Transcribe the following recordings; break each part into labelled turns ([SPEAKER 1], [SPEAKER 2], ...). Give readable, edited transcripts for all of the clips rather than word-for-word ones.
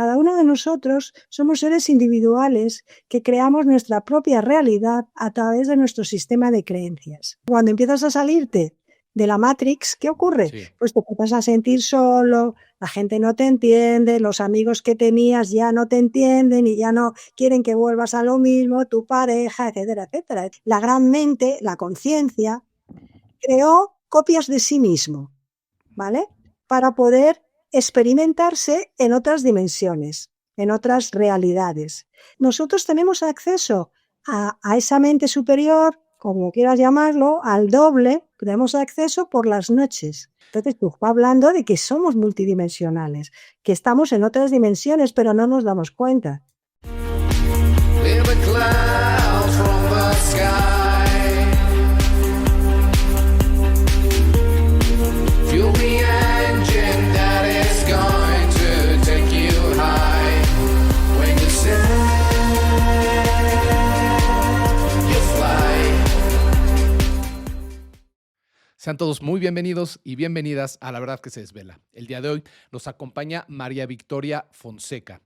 [SPEAKER 1] Cada uno de nosotros somos seres individuales que creamos nuestra propia realidad a través de nuestro sistema de creencias. Cuando empiezas a salirte de la Matrix, ¿qué ocurre?
[SPEAKER 2] Sí.
[SPEAKER 1] Pues te empiezas a sentir solo, la gente no te entiende, los amigos que tenías ya no te entienden y ya no quieren que vuelvas a lo mismo, tu pareja, etcétera, etcétera. La gran mente, la conciencia, creó copias de sí mismo, ¿vale? Para poder experimentarse en otras dimensiones, en otras realidades. Nosotros tenemos acceso a esa mente superior, como quieras llamarlo, al doble, tenemos acceso por las noches. Entonces tú estás hablando de que somos multidimensionales, que estamos en otras dimensiones, pero no nos damos cuenta.
[SPEAKER 3] Clear the clouds from the sky. Fuel the engine that is going to take you high. When you say you fly.
[SPEAKER 2] Sean todos muy bienvenidos y bienvenidas a La Verdad que se Desvela. El día de hoy nos acompaña María Victoria Fonseca.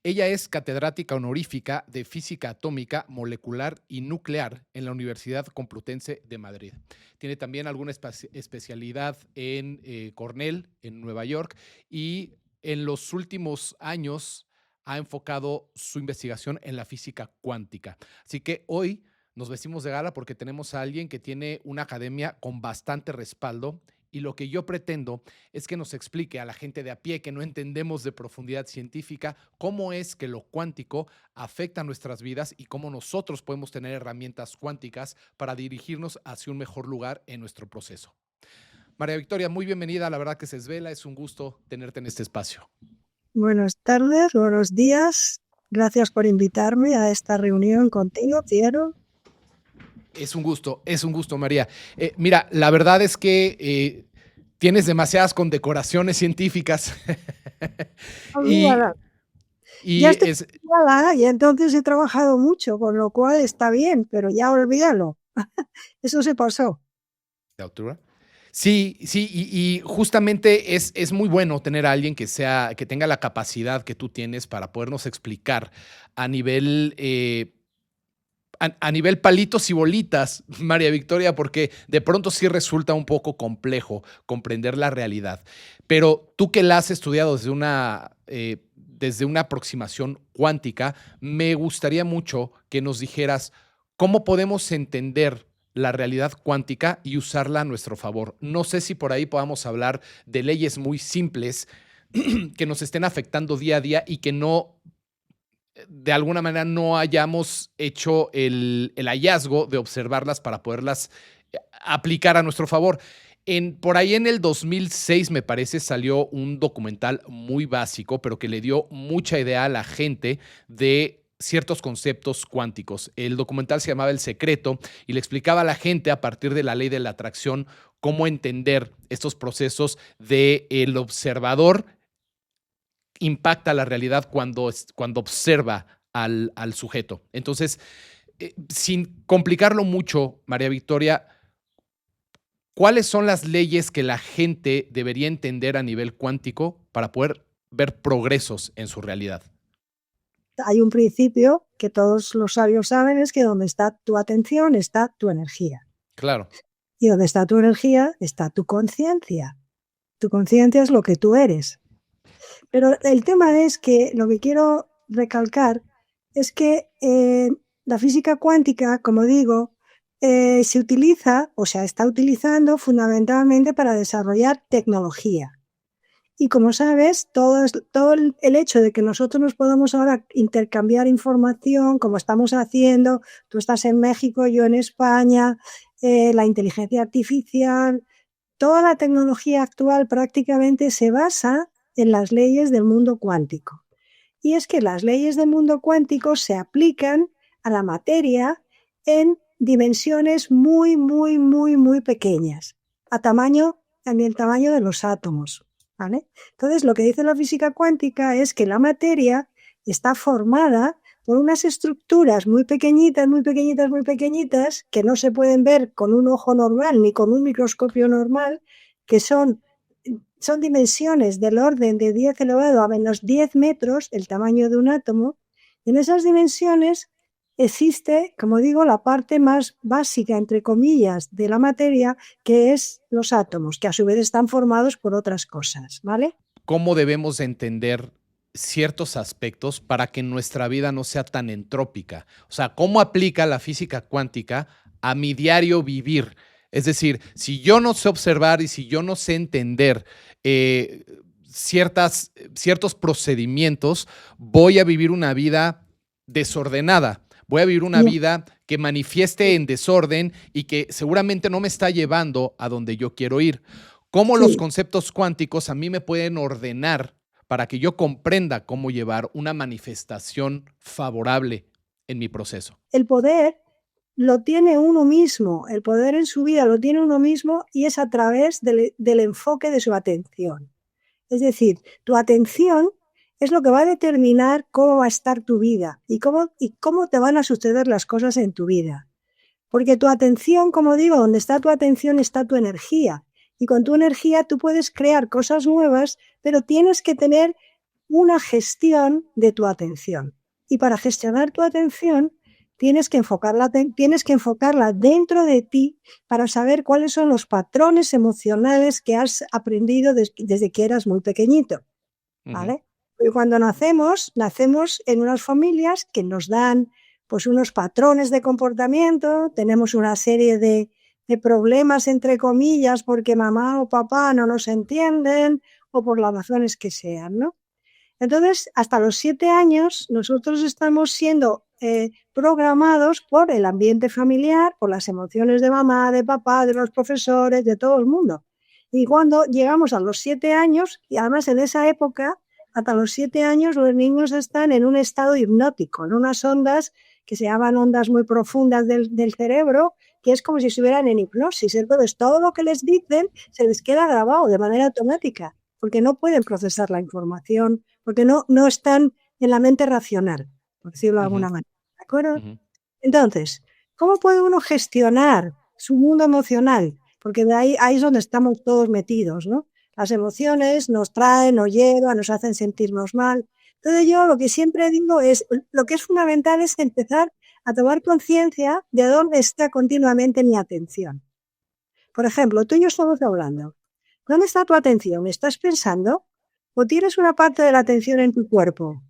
[SPEAKER 2] Ella es catedrática honorífica de Física Atómica, Molecular y Nuclear en la Universidad Complutense de Madrid. Tiene también alguna especialidad en Cornell, en Nueva York, y en los últimos años ha enfocado su investigación en la física cuántica. Así que hoy nos vestimos de gala porque tenemos a alguien que tiene una academia con bastante respaldo, y lo que yo pretendo es que nos explique a la gente de a pie que no entendemos de profundidad científica cómo es que lo cuántico afecta nuestras vidas y cómo nosotros podemos tener herramientas cuánticas para dirigirnos hacia un mejor lugar en nuestro proceso. María Victoria, muy bienvenida a La Verdad que se Desvela. Es un gusto tenerte en este espacio.
[SPEAKER 1] Buenas tardes, buenos días. Gracias por invitarme a esta reunión contigo, Piero.
[SPEAKER 2] Es un gusto, María. Mira, la verdad es que tienes demasiadas condecoraciones científicas.
[SPEAKER 1] Olvídala.
[SPEAKER 2] y
[SPEAKER 1] Ya estoy
[SPEAKER 2] es,
[SPEAKER 1] olvidada y entonces he trabajado mucho, con lo cual está bien, pero ya olvídalo. Eso se pasó.
[SPEAKER 2] ¿de altura? Sí, y justamente es muy bueno tener a alguien que tenga la capacidad que tú tienes para podernos explicar a nivel a nivel palitos y bolitas, María Victoria, porque de pronto sí resulta un poco complejo comprender la realidad. Pero tú que la has estudiado desde una aproximación cuántica, me gustaría mucho que nos dijeras cómo podemos entender la realidad cuántica y usarla a nuestro favor. No sé si por ahí podamos hablar de leyes muy simples que nos estén afectando día a día y que de alguna manera no hayamos hecho el hallazgo de observarlas para poderlas aplicar a nuestro favor. Por ahí en el 2006, me parece, salió un documental muy básico, pero que le dio mucha idea a la gente de ciertos conceptos cuánticos. El documental se llamaba El Secreto y le explicaba a la gente a partir de la ley de la atracción cómo entender estos procesos del observador impacta la realidad cuando observa al sujeto. Entonces, sin complicarlo mucho, María Victoria, ¿cuáles son las leyes que la gente debería entender a nivel cuántico para poder ver progresos en su realidad?
[SPEAKER 1] Hay un principio que todos los sabios saben, es que donde está tu atención está tu energía.
[SPEAKER 2] Claro.
[SPEAKER 1] Y donde está tu energía está tu conciencia. Tu conciencia es lo que tú eres. Pero el tema es que lo que quiero recalcar es que la física cuántica, como digo, se utiliza, o sea, está utilizando fundamentalmente para desarrollar tecnología. Y como sabes, todo el hecho de que nosotros nos podamos ahora intercambiar información, como estamos haciendo, tú estás en México, yo en España, la inteligencia artificial, toda la tecnología actual prácticamente se basa en las leyes del mundo cuántico. Y es que las leyes del mundo cuántico se aplican a la materia en dimensiones muy, muy, muy, muy pequeñas, en el tamaño de los átomos, ¿vale? Entonces, lo que dice la física cuántica es que la materia está formada por unas estructuras muy pequeñitas, muy pequeñitas, muy pequeñitas, que no se pueden ver con un ojo normal ni con un microscopio normal, que son son dimensiones del orden de 10 elevado a menos 10 metros, el tamaño de un átomo. Y en esas dimensiones existe, como digo, la parte más básica, entre comillas, de la materia, que es los átomos, que a su vez están formados por otras cosas, ¿vale?
[SPEAKER 2] ¿Cómo debemos de entender ciertos aspectos para que nuestra vida no sea tan entrópica? O sea, ¿cómo aplica la física cuántica a mi diario vivir? Es decir, si yo no sé observar y si yo no sé entender ciertos procedimientos, voy a vivir una vida desordenada. Voy a vivir una
[SPEAKER 1] Bien.
[SPEAKER 2] vida que manifieste en desorden y que seguramente no me está llevando a donde yo quiero ir. ¿Cómo los
[SPEAKER 1] Sí,
[SPEAKER 2] conceptos cuánticos a mí me pueden ordenar para que yo comprenda cómo llevar una manifestación favorable en mi proceso?
[SPEAKER 1] el poder lo tiene uno mismo, el poder en su vida lo tiene uno mismo y es a través del enfoque de su atención. Es decir, tu atención es lo que va a determinar cómo va a estar tu vida y cómo te van a suceder las cosas en tu vida. Porque tu atención, como digo, donde está tu atención está tu energía. Y con tu energía tú puedes crear cosas nuevas, pero tienes que tener una gestión de tu atención. Y para gestionar tu atención tienes que enfocarla dentro de ti para saber cuáles son los patrones emocionales que has aprendido desde que eras muy pequeñito,
[SPEAKER 2] Ujú.
[SPEAKER 1] ¿vale? Porque cuando nacemos en unas familias que nos dan pues unos patrones de comportamiento, tenemos una serie de problemas, entre comillas, porque mamá o papá no nos entienden o por las razones que sean, ¿no? Entonces, hasta los 7 años, nosotros estamos siendo programados por el ambiente familiar, por las emociones de mamá, de papá, de los profesores, de todo el mundo. Y cuando llegamos a los 7 años, y además en esa época, hasta los 7 años, los niños están en un estado hipnótico, en unas ondas que se llaman ondas muy profundas del cerebro, que es como si estuvieran en hipnosis. Entonces, todo lo que les dicen se les queda grabado de manera automática, porque no pueden procesar la información, porque no están en la mente racional, por decirlo de
[SPEAKER 2] Ujú,
[SPEAKER 1] alguna manera, ¿de acuerdo?
[SPEAKER 2] ujú.
[SPEAKER 1] Entonces, ¿cómo puede uno gestionar su mundo emocional? Porque de ahí es donde estamos todos metidos, ¿no? Las emociones nos traen, nos llevan, nos hacen sentirnos mal. Entonces yo lo que siempre digo es, lo que es fundamental es empezar a tomar conciencia de dónde está continuamente mi atención. Por ejemplo, tú y yo estamos hablando. ¿Dónde está tu atención? ¿Estás pensando? ¿O tienes una parte de la atención en tu cuerpo?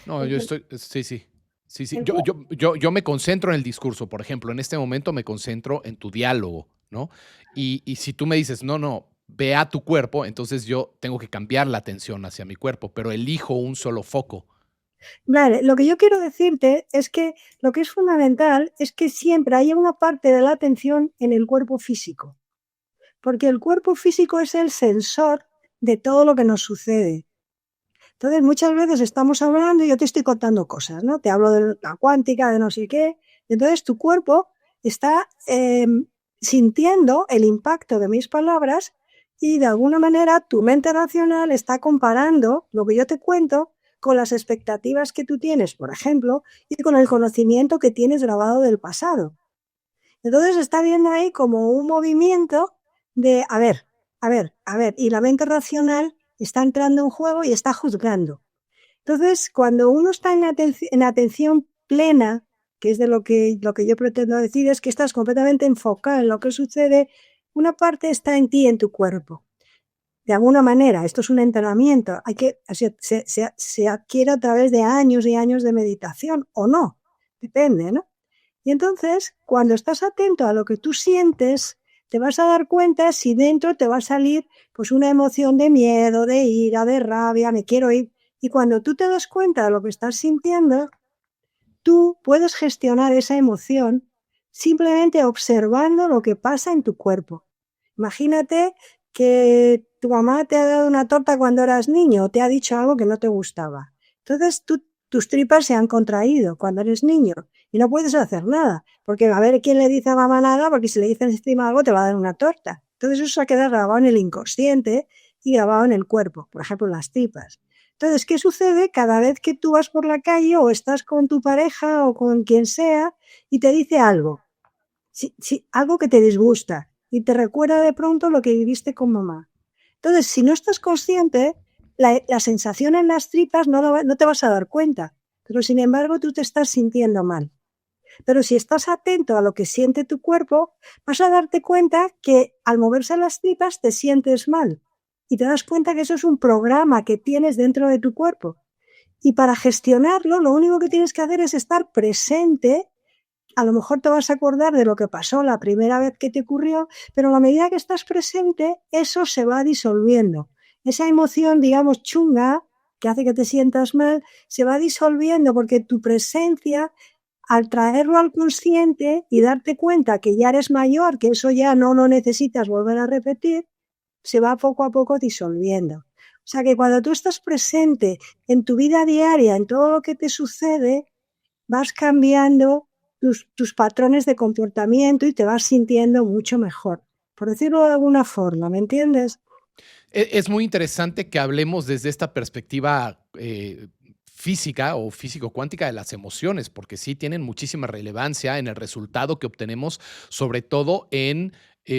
[SPEAKER 2] No,
[SPEAKER 1] El
[SPEAKER 2] yo
[SPEAKER 1] cuer-
[SPEAKER 2] estoy, sí, sí. Sí, sí.
[SPEAKER 1] el
[SPEAKER 2] Yo,
[SPEAKER 1] cuer-
[SPEAKER 2] yo, yo, yo me concentro en el discurso, por ejemplo. En este momento me concentro en tu diálogo, ¿no? Y si tú me dices, no, no, ve a tu cuerpo, entonces yo tengo que cambiar la atención hacia mi cuerpo, pero elijo un solo foco.
[SPEAKER 1] Vale, lo que yo quiero decirte es que lo que es fundamental es que siempre haya una parte de la atención en el cuerpo físico, porque el cuerpo físico es el sensor de todo lo que nos sucede. Entonces, muchas veces estamos hablando y yo te estoy contando cosas, ¿no? Te hablo de la cuántica, de no sé qué. Entonces, tu cuerpo está sintiendo el impacto de mis palabras y de alguna manera tu mente racional está comparando lo que yo te cuento con las expectativas que tú tienes, por ejemplo, y con el conocimiento que tienes grabado del pasado. Entonces está viendo ahí como un movimiento de, y la mente racional está entrando en juego y está juzgando. Entonces, cuando uno está en atención plena, que es de lo que yo pretendo decir, es que estás completamente enfocado en lo que sucede, una parte está en ti, en tu cuerpo. De alguna manera, esto es un entrenamiento, se adquiere a través de años y años de meditación, o no, depende, ¿no? Y entonces, cuando estás atento a lo que tú sientes, te vas a dar cuenta si dentro te va a salir pues una emoción de miedo, de ira, de rabia, me quiero ir. Y cuando tú te das cuenta de lo que estás sintiendo, tú puedes gestionar esa emoción simplemente observando lo que pasa en tu cuerpo. Imagínate que tu mamá te ha dado una torta cuando eras niño o te ha dicho algo que no te gustaba. Entonces tus tripas se han contraído cuando eres niño y no puedes hacer nada, porque a ver quién le dice a mamá nada, porque si le dices encima algo te va a dar una torta. Entonces eso se ha quedado grabado en el inconsciente y grabado en el cuerpo, por ejemplo, en las tripas. Entonces, ¿qué sucede cada vez que tú vas por la calle o estás con tu pareja o con quien sea y te dice algo? Algo que te disgusta. y te recuerda de pronto lo que viviste con mamá. Entonces, si no estás consciente, la sensación en las tripas no te vas a dar cuenta, pero sin embargo tú te estás sintiendo mal. Pero si estás atento a lo que siente tu cuerpo, vas a darte cuenta que al moverse las tripas te sientes mal y te das cuenta que eso es un programa que tienes dentro de tu cuerpo. Y para gestionarlo, lo único que tienes que hacer es estar presente. A lo mejor te vas a acordar de lo que pasó la primera vez que te ocurrió, pero a la medida que estás presente, eso se va disolviendo. Esa emoción, digamos, chunga, que hace que te sientas mal, se va disolviendo porque tu presencia, al traerlo al consciente y darte cuenta que ya eres mayor, que eso ya no lo necesitas volver a repetir, se va poco a poco disolviendo. O sea que cuando tú estás presente en tu vida diaria, en todo lo que te sucede, vas cambiando tus patrones de comportamiento y te vas sintiendo mucho mejor, por decirlo de alguna forma, ¿me entiendes?
[SPEAKER 2] Es muy interesante que hablemos desde esta perspectiva física o físico-cuántica de las emociones, porque sí tienen muchísima relevancia en el resultado que obtenemos, sobre todo en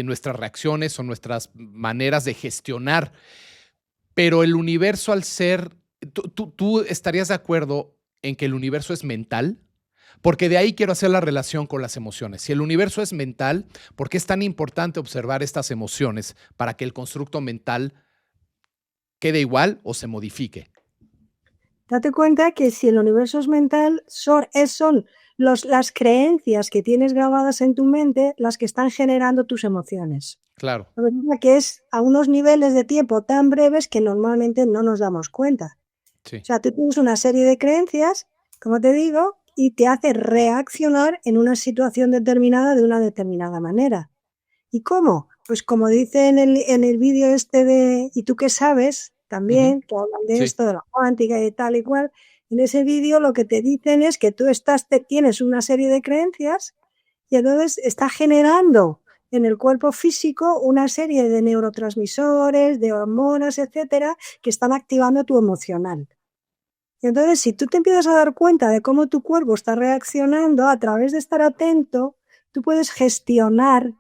[SPEAKER 2] nuestras reacciones o nuestras maneras de gestionar. Pero el universo, al ser, ¿tú estarías de acuerdo en que el universo es mental? Porque de ahí quiero hacer la relación con las emociones. Si el universo es mental, ¿por qué es tan importante observar estas emociones para que el constructo mental quede igual o se modifique?
[SPEAKER 1] Date cuenta que si el universo es mental, son las creencias que tienes grabadas en tu mente las que están generando tus emociones.
[SPEAKER 2] Claro.
[SPEAKER 1] Lo que pasa que es a unos niveles de tiempo tan breves que normalmente no nos damos cuenta.
[SPEAKER 2] Sí.
[SPEAKER 1] O sea, tú tienes una serie de creencias, como te digo, y te hace reaccionar en una situación determinada de una determinada manera. ¿Y cómo? Pues como dice en el vídeo este de ¿y tú qué sabes? También, que hablan de
[SPEAKER 2] Sí.
[SPEAKER 1] esto, de la cuántica y tal y cual. En ese vídeo lo que te dicen es que tú tienes una serie de creencias y entonces está generando en el cuerpo físico una serie de neurotransmisores, de hormonas, etcétera, que están activando tu emocional. Y entonces, si tú te empiezas a dar cuenta de cómo tu cuerpo está reaccionando a través de estar atento, tú puedes gestionar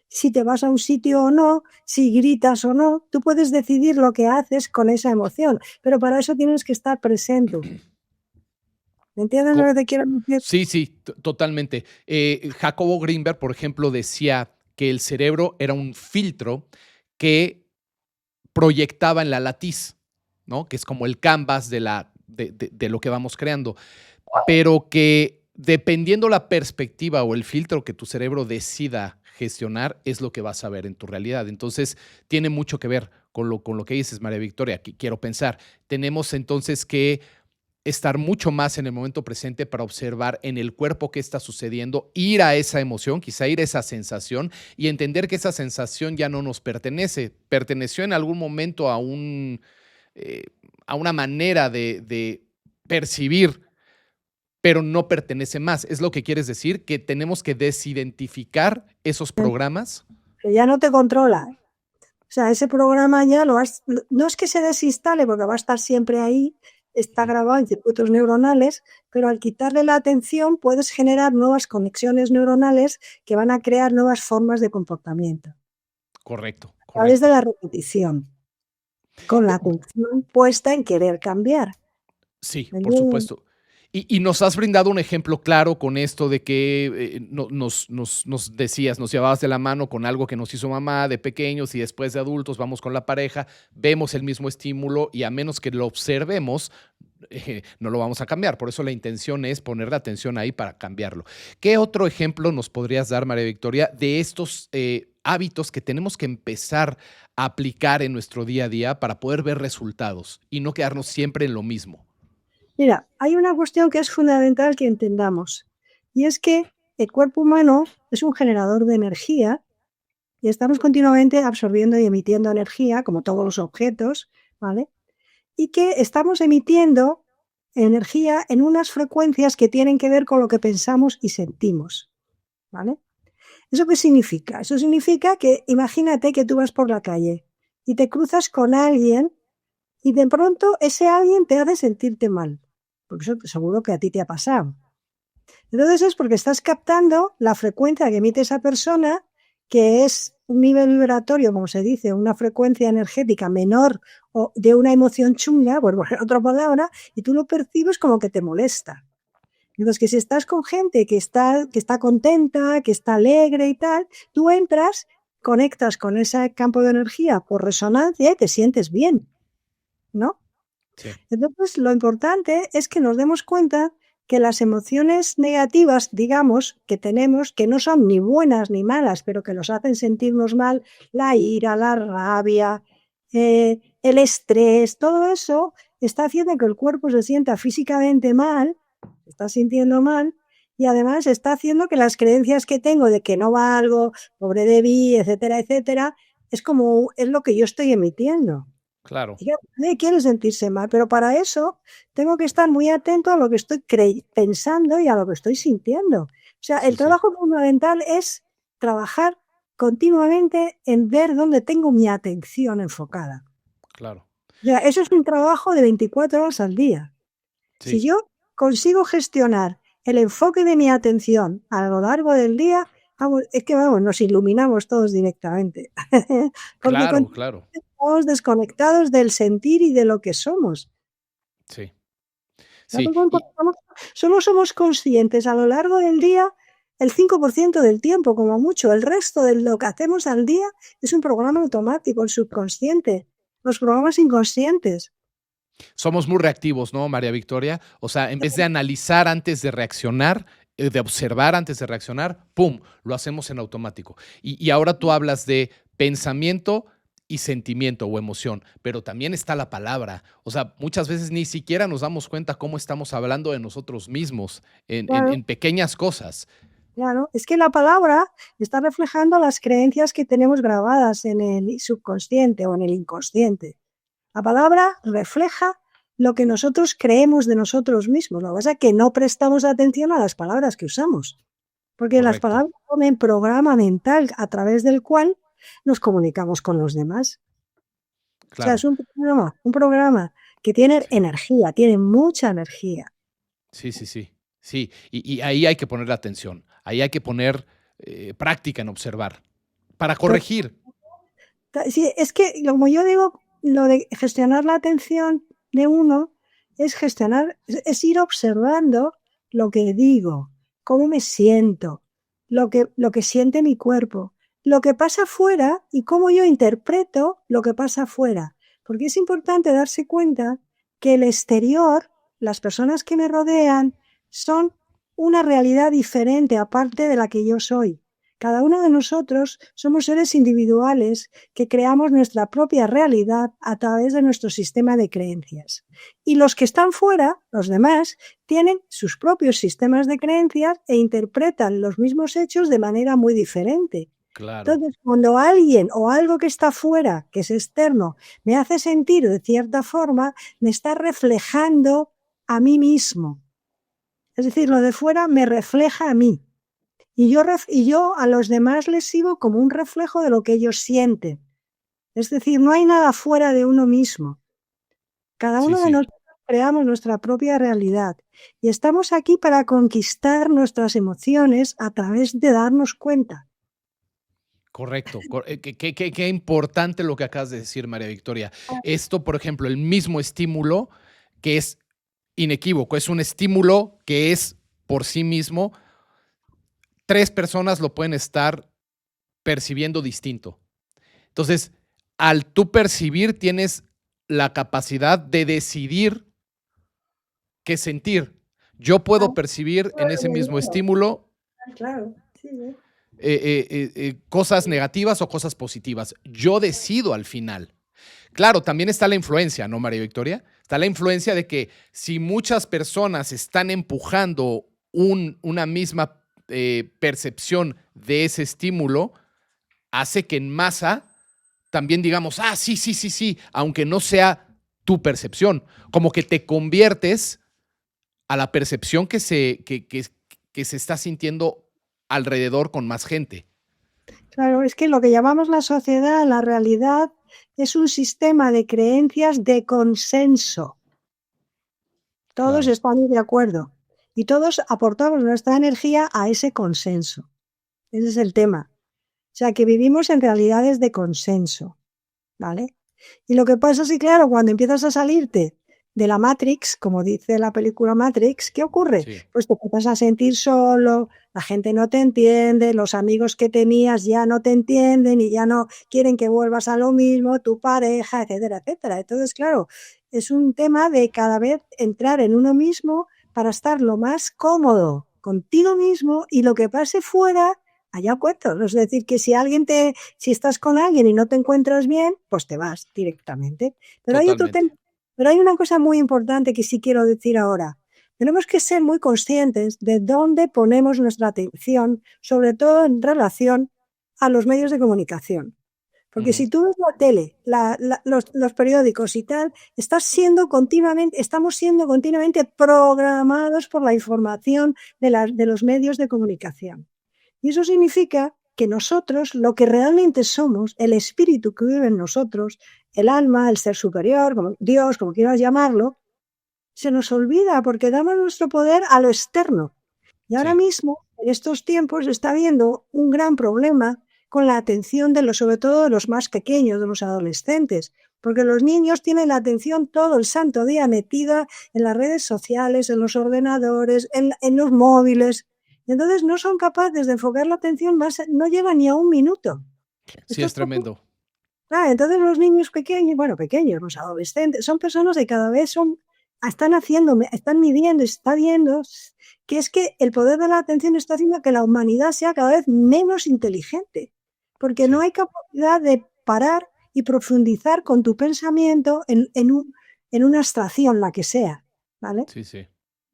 [SPEAKER 1] si te vas a un sitio o no, si gritas o no, tú puedes decidir lo que haces con esa emoción, pero para eso tienes que estar presente. ¿Me entiendes lo que te quiero decir?
[SPEAKER 2] Sí, totalmente. Jacobo Greenberg, por ejemplo, decía que el cerebro era un filtro que proyectaba en la latiz, ¿no? Que es como el canvas de lo que vamos creando, pero que dependiendo la perspectiva o el filtro que tu cerebro decida gestionar, es lo que vas a ver en tu realidad. Entonces, tiene mucho que ver con lo que dices, María Victoria, que quiero pensar. Tenemos entonces que estar mucho más en el momento presente para observar en el cuerpo qué está sucediendo, ir a esa emoción, quizá ir a esa sensación y entender que esa sensación ya no nos pertenece. Perteneció en algún momento a una manera de percibir, pero no pertenece más. ¿Es lo que quieres decir? ¿Que tenemos que desidentificar esos programas?
[SPEAKER 1] Que ya no te controla. O sea, ese programa ya no es que se desinstale porque va a estar siempre ahí, está grabado en circuitos neuronales, pero al quitarle la atención puedes generar nuevas conexiones neuronales que van a crear nuevas formas de comportamiento.
[SPEAKER 2] Correcto.
[SPEAKER 1] A través de la repetición, con la atención puesta en querer cambiar.
[SPEAKER 2] Sí, por supuesto. Y nos has brindado un ejemplo claro con esto de que nos decías, nos llevabas de la mano con algo que nos hizo mamá de pequeños y después de adultos vamos con la pareja, vemos el mismo estímulo y a menos que lo observemos, no lo vamos a cambiar. Por eso la intención es poner la atención ahí para cambiarlo. ¿Qué otro ejemplo nos podrías dar, María Victoria, de estos hábitos que tenemos que empezar a aplicar en nuestro día a día para poder ver resultados y no quedarnos siempre en lo mismo?
[SPEAKER 1] Mira, hay una cuestión que es fundamental que entendamos, y es que el cuerpo humano es un generador de energía y estamos continuamente absorbiendo y emitiendo energía, como todos los objetos, ¿vale? Y que estamos emitiendo energía en unas frecuencias que tienen que ver con lo que pensamos y sentimos, ¿vale? ¿Eso qué significa? Eso significa que imagínate que tú vas por la calle y te cruzas con alguien y de pronto ese alguien te hace sentirte mal, porque eso seguro que a ti te ha pasado. Entonces es porque estás captando la frecuencia que emite esa persona, que es un nivel vibratorio, como se dice, una frecuencia energética menor o de una emoción chunga, por poner otra palabra, y tú lo percibes como que te molesta. Entonces, que si estás con gente que está contenta, que está alegre y tal, tú entras, conectas con ese campo de energía por resonancia y te sientes bien, ¿no?
[SPEAKER 2] Sí,
[SPEAKER 1] Entonces, lo importante es que nos demos cuenta que las emociones negativas, digamos, que tenemos, que no son ni buenas ni malas, pero que nos hacen sentirnos mal, la ira, la rabia, el estrés, todo eso está haciendo que el cuerpo se sienta físicamente mal, se está sintiendo mal, y además está haciendo que las creencias que tengo de que no valgo, pobre de mí, etcétera, etcétera, es lo que yo estoy emitiendo.
[SPEAKER 2] claro.
[SPEAKER 1] Y nadie quiere sentirse mal, pero para eso tengo que estar muy atento a lo que estoy pensando y a lo que estoy sintiendo. O sea,
[SPEAKER 2] Sí,
[SPEAKER 1] el
[SPEAKER 2] sí,
[SPEAKER 1] trabajo fundamental es trabajar continuamente en ver dónde tengo mi atención enfocada.
[SPEAKER 2] claro.
[SPEAKER 1] O sea, eso es un trabajo de 24 horas al día. Si
[SPEAKER 2] Sí,
[SPEAKER 1] yo consigo gestionar el enfoque de mi atención a lo largo del día, es que vamos, nos iluminamos todos directamente. Porque
[SPEAKER 2] claro, claro.
[SPEAKER 1] estamos desconectados del sentir y de lo que somos.
[SPEAKER 2] Sí,
[SPEAKER 1] ¿Date
[SPEAKER 2] sí.
[SPEAKER 1] cuenta?
[SPEAKER 2] Y
[SPEAKER 1] Solo somos conscientes a lo largo del día el 5% del tiempo, como mucho. El resto de lo que hacemos al día es un programa automático, el subconsciente, los programas inconscientes.
[SPEAKER 2] somos muy reactivos, ¿no, María Victoria? O sea, en vez de analizar antes de reaccionar, de observar antes de reaccionar, ¡pum!, lo hacemos en automático. Y ahora tú hablas de pensamiento y sentimiento o emoción, pero también está la palabra. O sea, muchas veces ni siquiera nos damos cuenta cómo estamos hablando de nosotros mismos
[SPEAKER 1] Claro,
[SPEAKER 2] en pequeñas cosas.
[SPEAKER 1] claro. Es que la palabra está reflejando las creencias que tenemos grabadas en el subconsciente o en el inconsciente. La palabra refleja lo que nosotros creemos de nosotros mismos. Lo que pasa es que no prestamos atención a las palabras que usamos, porque las
[SPEAKER 2] Correcto,
[SPEAKER 1] palabras forman programa mental a través del cual nos comunicamos con los demás. O sea,
[SPEAKER 2] claro.
[SPEAKER 1] es un programa que tiene
[SPEAKER 2] Sí,
[SPEAKER 1] energía, tiene mucha energía.
[SPEAKER 2] sí, sí, sí. Sí, y ahí hay que poner la atención, ahí hay que poner práctica en observar para corregir.
[SPEAKER 1] Sí, es que, como yo digo, lo de gestionar la atención de uno es gestionar, es ir observando lo que digo, cómo me siento, lo que siente mi cuerpo, lo que pasa afuera y cómo yo interpreto lo que pasa afuera. Porque es importante darse cuenta que el exterior, las personas que me rodean, son una realidad diferente aparte de la que yo soy. Cada uno de nosotros somos seres individuales que creamos nuestra propia realidad a través de nuestro sistema de creencias. Y los que están fuera, los demás, tienen sus propios sistemas de creencias e interpretan los mismos hechos de manera muy diferente.
[SPEAKER 2] Claro,
[SPEAKER 1] Entonces, cuando alguien o algo que está fuera, que es externo, me hace sentir de cierta forma, me está reflejando a mí mismo. Es decir, lo de fuera me refleja a mí. Y yo a los demás les sigo como un reflejo de lo que ellos sienten. Es decir, no hay nada fuera de uno mismo. Cada
[SPEAKER 2] sí,
[SPEAKER 1] uno de
[SPEAKER 2] sí,
[SPEAKER 1] nosotros creamos nuestra propia realidad y estamos aquí para conquistar nuestras emociones a través de darnos cuenta.
[SPEAKER 2] correcto. Qué importante lo que acabas de decir, María Victoria. Esto, por ejemplo, el mismo estímulo que es inequívoco, es un estímulo que es por sí mismo, tres personas lo pueden estar percibiendo distinto. Entonces, al tú percibir, tienes la capacidad de decidir qué sentir. Yo puedo percibir en ese mismo estímulo
[SPEAKER 1] Claro, sí, sí.
[SPEAKER 2] cosas negativas o cosas positivas. Yo decido al final. Claro, también está la influencia, ¿no, María Victoria? Está la influencia de que si muchas personas están empujando una misma percepción de ese estímulo, hace que en masa también digamos, ah, sí, sí, sí, sí, aunque no sea tu percepción, como que te conviertes a la percepción que se está sintiendo alrededor con más gente.
[SPEAKER 1] Claro, es que lo que llamamos la sociedad, la realidad, es un sistema de creencias de consenso. Todos
[SPEAKER 2] Claro,
[SPEAKER 1] estamos de acuerdo y todos aportamos nuestra energía a ese consenso. Ese es el tema. sea, que vivimos en realidades de consenso, ¿vale? Y lo que pasa es que, claro, cuando empiezas a salirte de la Matrix, como dice la película Matrix, ¿qué ocurre?
[SPEAKER 2] Sí,
[SPEAKER 1] Pues te empiezas a sentir solo, la gente no te entiende, los amigos que tenías ya no te entienden y ya no quieren que vuelvas a lo mismo, tu pareja, etcétera, etcétera. Entonces, claro, es un tema de cada vez entrar en uno mismo para estar lo más cómodo contigo mismo y lo que pase fuera, allá cuentos. Es decir, que si estás con alguien y no te encuentras bien, pues te vas directamente. Pero hay otro tema,
[SPEAKER 2] totalmente.
[SPEAKER 1] pero hay una cosa muy importante que sí quiero decir ahora. Tenemos que ser muy conscientes de dónde ponemos nuestra atención, sobre todo en relación a los medios de comunicación. Porque
[SPEAKER 2] Ujú.
[SPEAKER 1] si tú ves la tele, los periódicos y tal, estamos siendo continuamente programados por la información de los medios de comunicación. Y eso significa que nosotros, lo que realmente somos, el espíritu que vive en nosotros, el alma, el ser superior, como Dios, como quieras llamarlo, se nos olvida porque damos nuestro poder a lo externo. Y ahora
[SPEAKER 2] Sí,
[SPEAKER 1] mismo, en estos tiempos, está habiendo un gran problema con la atención sobre todo de los más pequeños, de los adolescentes, porque los niños tienen la atención todo el santo día metida en las redes sociales, en los ordenadores, en los móviles. Y entonces no son capaces de enfocar la atención más, no llega ni a un minuto.
[SPEAKER 2] sí,
[SPEAKER 1] Esto
[SPEAKER 2] es
[SPEAKER 1] es poco.
[SPEAKER 2] tremendo.
[SPEAKER 1] Entonces los niños pequeños, bueno, pequeños, los adolescentes, son personas que cada vez están midiendo y se está viendo que es que el poder de la atención está haciendo que la humanidad sea cada vez menos inteligente, porque no
[SPEAKER 2] Sí,
[SPEAKER 1] hay capacidad de parar y profundizar con tu pensamiento en una abstracción, la que sea, ¿vale?
[SPEAKER 2] sí, sí.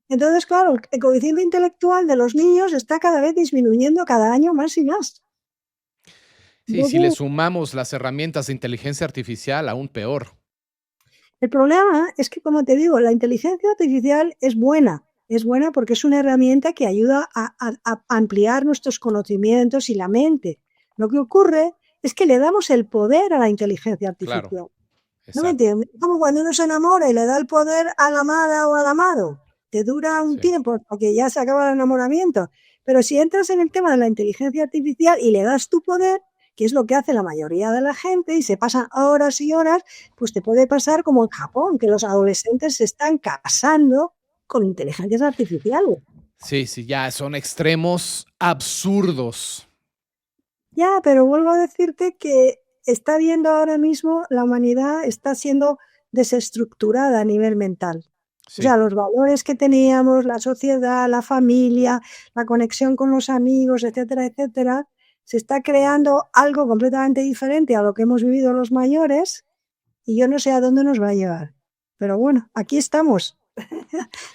[SPEAKER 1] Entonces, claro, el coeficiente intelectual de los niños está cada vez disminuyendo cada año más y más.
[SPEAKER 2] Sí, si le
[SPEAKER 1] Entonces,
[SPEAKER 2] sumamos las herramientas de inteligencia artificial, aún peor.
[SPEAKER 1] el problema es que, como te digo, la inteligencia artificial es buena porque es una herramienta que ayuda a ampliar nuestros conocimientos y la mente. Lo que ocurre es que le damos el poder a la inteligencia
[SPEAKER 2] Claro,
[SPEAKER 1] artificial. ¿No me
[SPEAKER 2] exacto.
[SPEAKER 1] entiendes? Como cuando uno se enamora y le da el poder a la amada o al amado. Te dura un
[SPEAKER 2] Sí,
[SPEAKER 1] tiempo hasta que ya se acaba el enamoramiento. Pero si entras en el tema de la inteligencia artificial y le das tu poder, que es lo que hace la mayoría de la gente, y se pasan horas y horas, pues te puede pasar como en Japón, que los adolescentes se están casando con inteligencias artificiales.
[SPEAKER 2] sí, sí, ya son extremos absurdos.
[SPEAKER 1] Ya, pero vuelvo a decirte que está viendo ahora mismo la humanidad está siendo desestructurada a nivel mental. O
[SPEAKER 2] Sí,
[SPEAKER 1] sea, los valores que teníamos, la sociedad, la familia, la conexión con los amigos, etcétera, etcétera, se está creando algo completamente diferente a lo que hemos vivido los mayores y yo no sé a dónde nos va a llevar. Pero bueno, aquí estamos,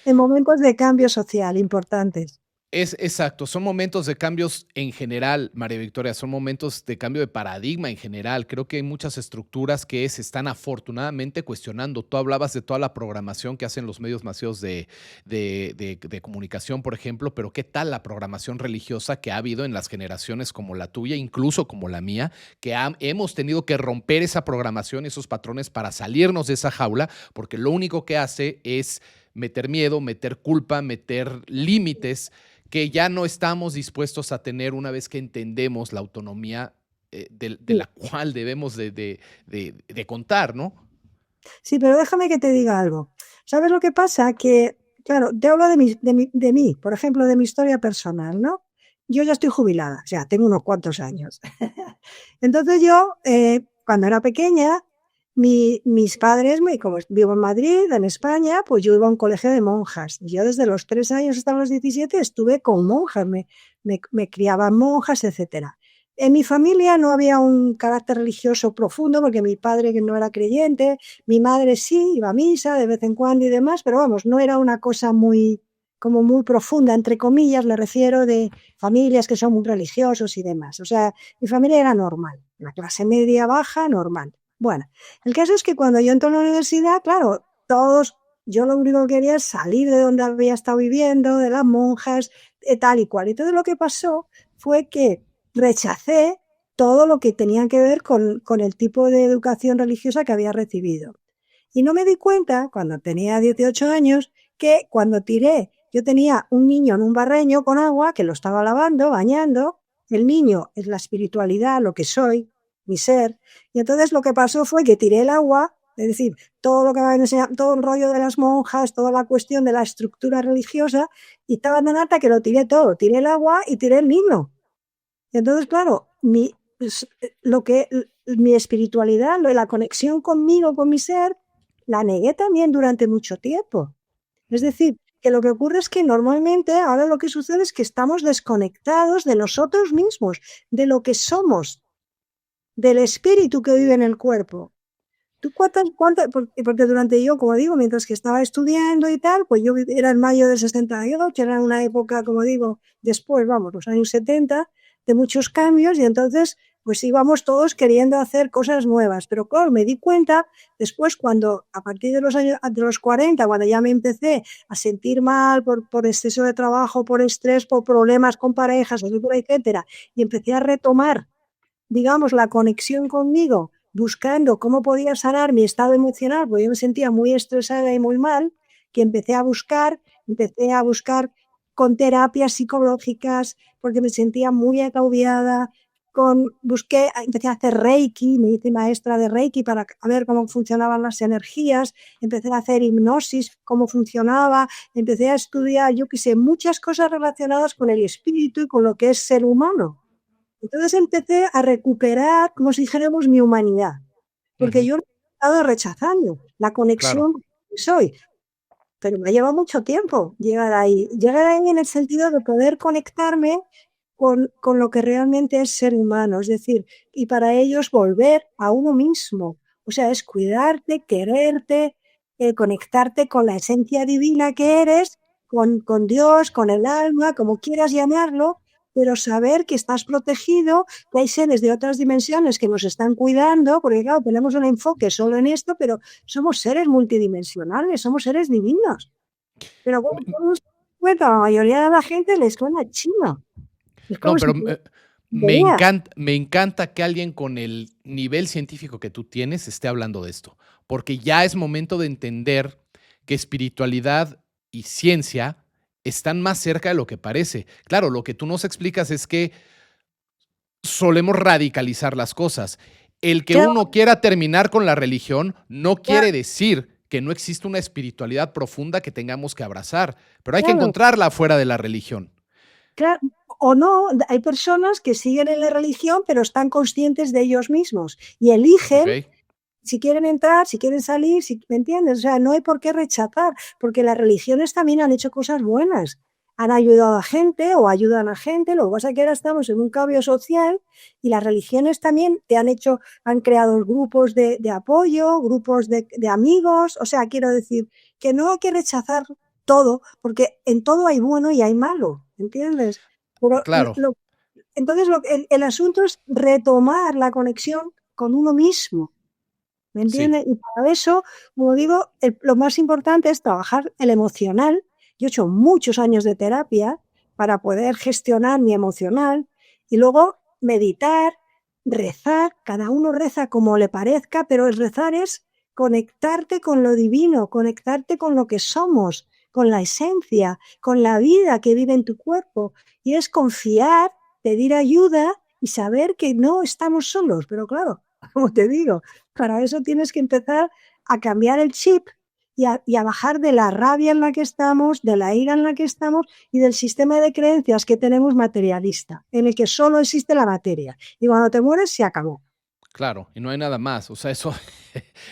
[SPEAKER 1] en momentos de cambio social importantes.
[SPEAKER 2] es exacto. Son momentos de cambios en general, María Victoria, son momentos de cambio de paradigma en general. Creo que hay muchas estructuras que se están afortunadamente cuestionando. Tú hablabas de toda la programación que hacen los medios masivos de comunicación, por ejemplo, pero ¿qué tal la programación religiosa que ha habido en las generaciones como la tuya, incluso como la mía, que hemos tenido que romper esa programación, esos patrones para salirnos de esa jaula, porque lo único que hace es meter miedo, meter culpa, meter límites que ya no estamos dispuestos a tener una vez que entendemos la autonomía de
[SPEAKER 1] Sí,
[SPEAKER 2] la cual debemos de contar, ¿no?
[SPEAKER 1] sí, pero déjame que te diga algo. ¿Sabes lo que pasa? Que, claro, te hablo de mí, por ejemplo, de mi historia personal, ¿no? Yo ya estoy jubilada, o sea, tengo unos cuantos años. Entonces yo, cuando era pequeña, mis padres, como vivo en Madrid, en España, pues yo iba a un colegio de monjas. Yo desde los 3 años hasta los 17 estuve con monjas, me criaban monjas, etcétera. En mi familia no había un carácter religioso profundo porque mi padre que no era creyente, mi madre sí, iba a misa de vez en cuando y demás, pero vamos, no era una cosa como muy profunda, entre comillas, le refiero de familias que son muy religiosos y demás. O sea, mi familia era normal, una clase media baja, normal. Bueno, el caso es que cuando yo entré a la universidad, claro, yo lo único que quería es salir de donde había estado viviendo, de las monjas, tal y cual. Y todo lo que pasó fue que rechacé todo lo que tenía que ver con el tipo de educación religiosa que había recibido. Y no me di cuenta, cuando tenía 18 años, que cuando tiré, yo tenía un niño en un barreño con agua que lo estaba lavando, bañando, el niño es la espiritualidad, lo que soy, mi ser. Y entonces lo que pasó fue que tiré el agua, es decir, todo lo que me habían enseñado, todo el rollo de las monjas, toda la cuestión de la estructura religiosa, y estaba tan alta que lo tiré todo. Tiré el agua y tiré el niño. Y entonces, claro, mi espiritualidad, la conexión conmigo, con mi ser, la negué también durante mucho tiempo. Es decir, que lo que ocurre es que normalmente ahora lo que sucede es que estamos desconectados de nosotros mismos, de lo que somos, del espíritu que vive en el cuerpo. ¿Tú porque durante yo, como digo, mientras que estaba estudiando y tal, pues yo era en mayo del 68, era una época, como digo, después, vamos, los años 70, de muchos cambios, y entonces pues íbamos todos queriendo hacer cosas nuevas. Pero claro, me di cuenta después cuando, a partir de los años, de los 40, cuando ya me empecé a sentir mal por exceso de trabajo, por estrés, por problemas con parejas, etcétera, y empecé a retomar, digamos, la conexión conmigo, buscando cómo podía sanar mi estado emocional, porque yo me sentía muy estresada y muy mal, que empecé a buscar con terapias psicológicas, porque me sentía muy agobiada, empecé a hacer Reiki, me hice maestra de Reiki para ver cómo funcionaban las energías, empecé a hacer hipnosis, cómo funcionaba, empecé a estudiar, yo qué sé, muchas cosas relacionadas con el espíritu y con lo que es ser humano. Entonces empecé a recuperar, como si dijéramos, mi humanidad, porque yo he estado rechazando la conexión que soy, pero me ha llevado mucho tiempo llegar ahí en el sentido de poder conectarme con lo que realmente es ser humano, es decir, y para ellos volver a uno mismo, o sea, es cuidarte, quererte, conectarte con la esencia divina que eres, con Dios, con el alma, como quieras llamarlo, pero saber que estás protegido, que hay seres de otras dimensiones que nos están cuidando, porque claro, tenemos un enfoque solo en esto, pero somos seres multidimensionales, somos seres divinos. Pero bueno, a la mayoría de la gente les suena chino. Es como
[SPEAKER 2] No,
[SPEAKER 1] si
[SPEAKER 2] pero
[SPEAKER 1] veía.
[SPEAKER 2] me encanta que alguien con el nivel científico que tú tienes esté hablando de esto, porque ya es momento de entender que espiritualidad y ciencia están más cerca de lo que parece. Claro, lo que tú nos explicas es que solemos radicalizar las cosas. El que
[SPEAKER 1] Claro,
[SPEAKER 2] uno quiera terminar con la religión no
[SPEAKER 1] claro,
[SPEAKER 2] quiere decir que no existe una espiritualidad profunda que tengamos que abrazar, pero hay que
[SPEAKER 1] claro,
[SPEAKER 2] encontrarla fuera de la religión.
[SPEAKER 1] claro. O no, hay personas que siguen en la religión, pero están conscientes de ellos mismos y
[SPEAKER 2] ¿Ok?
[SPEAKER 1] eligen si quieren entrar, si quieren salir, ¿me entiendes? O sea, no hay por qué rechazar, porque las religiones también han hecho cosas buenas. Han ayudado a gente o ayudan a gente, lo que pasa es que ahora estamos en un cambio social y las religiones también han creado grupos de apoyo, grupos de amigos, o sea, quiero decir que no hay que rechazar todo, porque en todo hay bueno y hay malo, ¿entiendes? Pero
[SPEAKER 2] Claro,
[SPEAKER 1] entonces el asunto es retomar la conexión con uno mismo. ¿Me
[SPEAKER 2] sí.
[SPEAKER 1] entiendes? Y para eso, como digo, lo más importante es trabajar el emocional. Yo he hecho muchos años de terapia para poder gestionar mi emocional y luego meditar, rezar. Cada uno reza como le parezca, pero el rezar es conectarte con lo divino, conectarte con lo que somos, con la esencia, con la vida que vive en tu cuerpo. Y es confiar, pedir ayuda y saber que no estamos solos. Pero claro, como te digo, para eso tienes que empezar a cambiar el chip y a bajar de la rabia en la que estamos, de la ira en la que estamos y del sistema de creencias que tenemos materialista, en el que solo existe la materia. Y cuando te mueres, se acabó.
[SPEAKER 2] Claro, y no hay nada más. O sea, eso,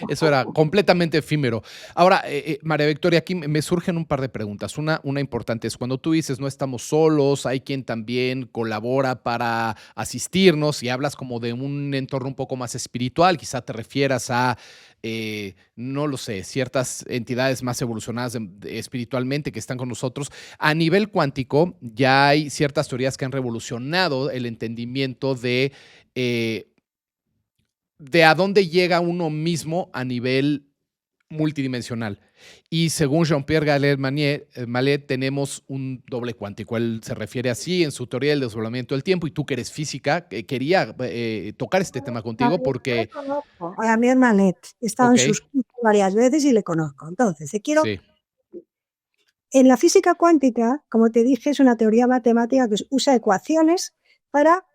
[SPEAKER 2] eso era completamente efímero. Ahora, María Victoria, aquí me surgen un par de preguntas. Una importante es cuando tú dices no estamos solos, hay quien también colabora para asistirnos y hablas como de un entorno un poco más espiritual, quizá te refieras a, no lo sé, ciertas entidades más evolucionadas espiritualmente que están con nosotros. A nivel cuántico, ya hay ciertas teorías que han revolucionado el entendimiento de a dónde llega uno mismo a nivel multidimensional. Y según Jean-Pierre Mallet, tenemos un doble cuántico. Él se refiere así en su teoría del desdoblamiento del tiempo. Y tú que eres física, quería tocar este tema contigo
[SPEAKER 1] Yo le
[SPEAKER 2] porque,
[SPEAKER 1] conozco a Daniel Manet, he estado en
[SPEAKER 2] ok,
[SPEAKER 1] sus cursos varias veces y le conozco. Entonces,
[SPEAKER 2] sí,
[SPEAKER 1] en la física cuántica, como te dije, es una teoría matemática que usa ecuaciones para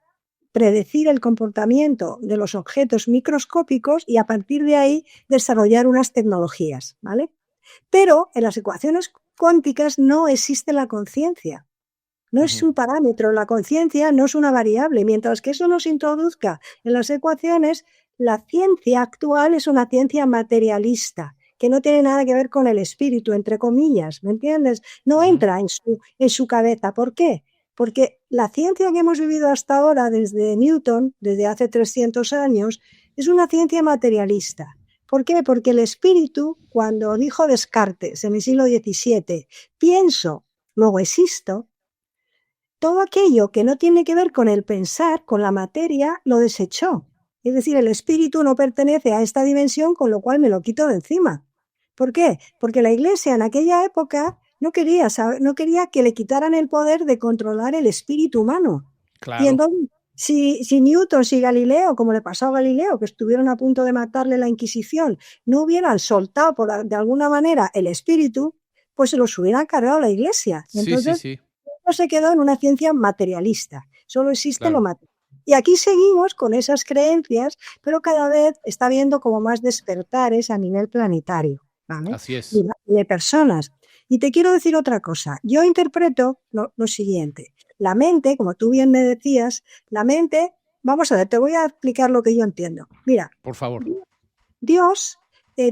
[SPEAKER 1] predecir el comportamiento de los objetos microscópicos y a partir de ahí desarrollar unas tecnologías, ¿vale? Pero en las ecuaciones cuánticas no existe la conciencia. No es un parámetro, la conciencia no es una variable. Mientras que eso nos introduzca en las ecuaciones, la ciencia actual es una ciencia materialista, que no tiene nada que ver con el espíritu, entre comillas, ¿me entiendes? No entra en su cabeza. ¿Por qué? Porque la ciencia que hemos vivido hasta ahora, desde Newton, desde hace 300 años, es una ciencia materialista. ¿Por qué? Porque el espíritu, cuando dijo Descartes en el siglo XVII, pienso, luego existo, todo aquello que no tiene que ver con el pensar, con la materia, lo desechó. Es decir, el espíritu no pertenece a esta dimensión, con lo cual me lo quito de encima. ¿Por qué? Porque la Iglesia en aquella época no quería que le quitaran el poder de controlar el espíritu humano.
[SPEAKER 2] Claro.
[SPEAKER 1] Y entonces, si Newton, si Galileo, como le pasó a Galileo, que estuvieron a punto de matarle la Inquisición, no hubieran soltado de alguna manera el espíritu, pues se los hubieran cargado la Iglesia. Entonces,
[SPEAKER 2] sí.
[SPEAKER 1] no se quedó en una ciencia materialista, solo existe
[SPEAKER 2] Claro.
[SPEAKER 1] lo material. Y aquí seguimos con esas creencias, pero cada vez está habiendo como más despertares a nivel planetario, ¿vale?
[SPEAKER 2] Así es.
[SPEAKER 1] Y de personas. Y te quiero decir otra cosa. Yo interpreto lo siguiente. La mente, como tú bien me decías, la mente, vamos a ver, te voy a explicar lo que yo entiendo. Mira,
[SPEAKER 2] Por favor.
[SPEAKER 1] Dios,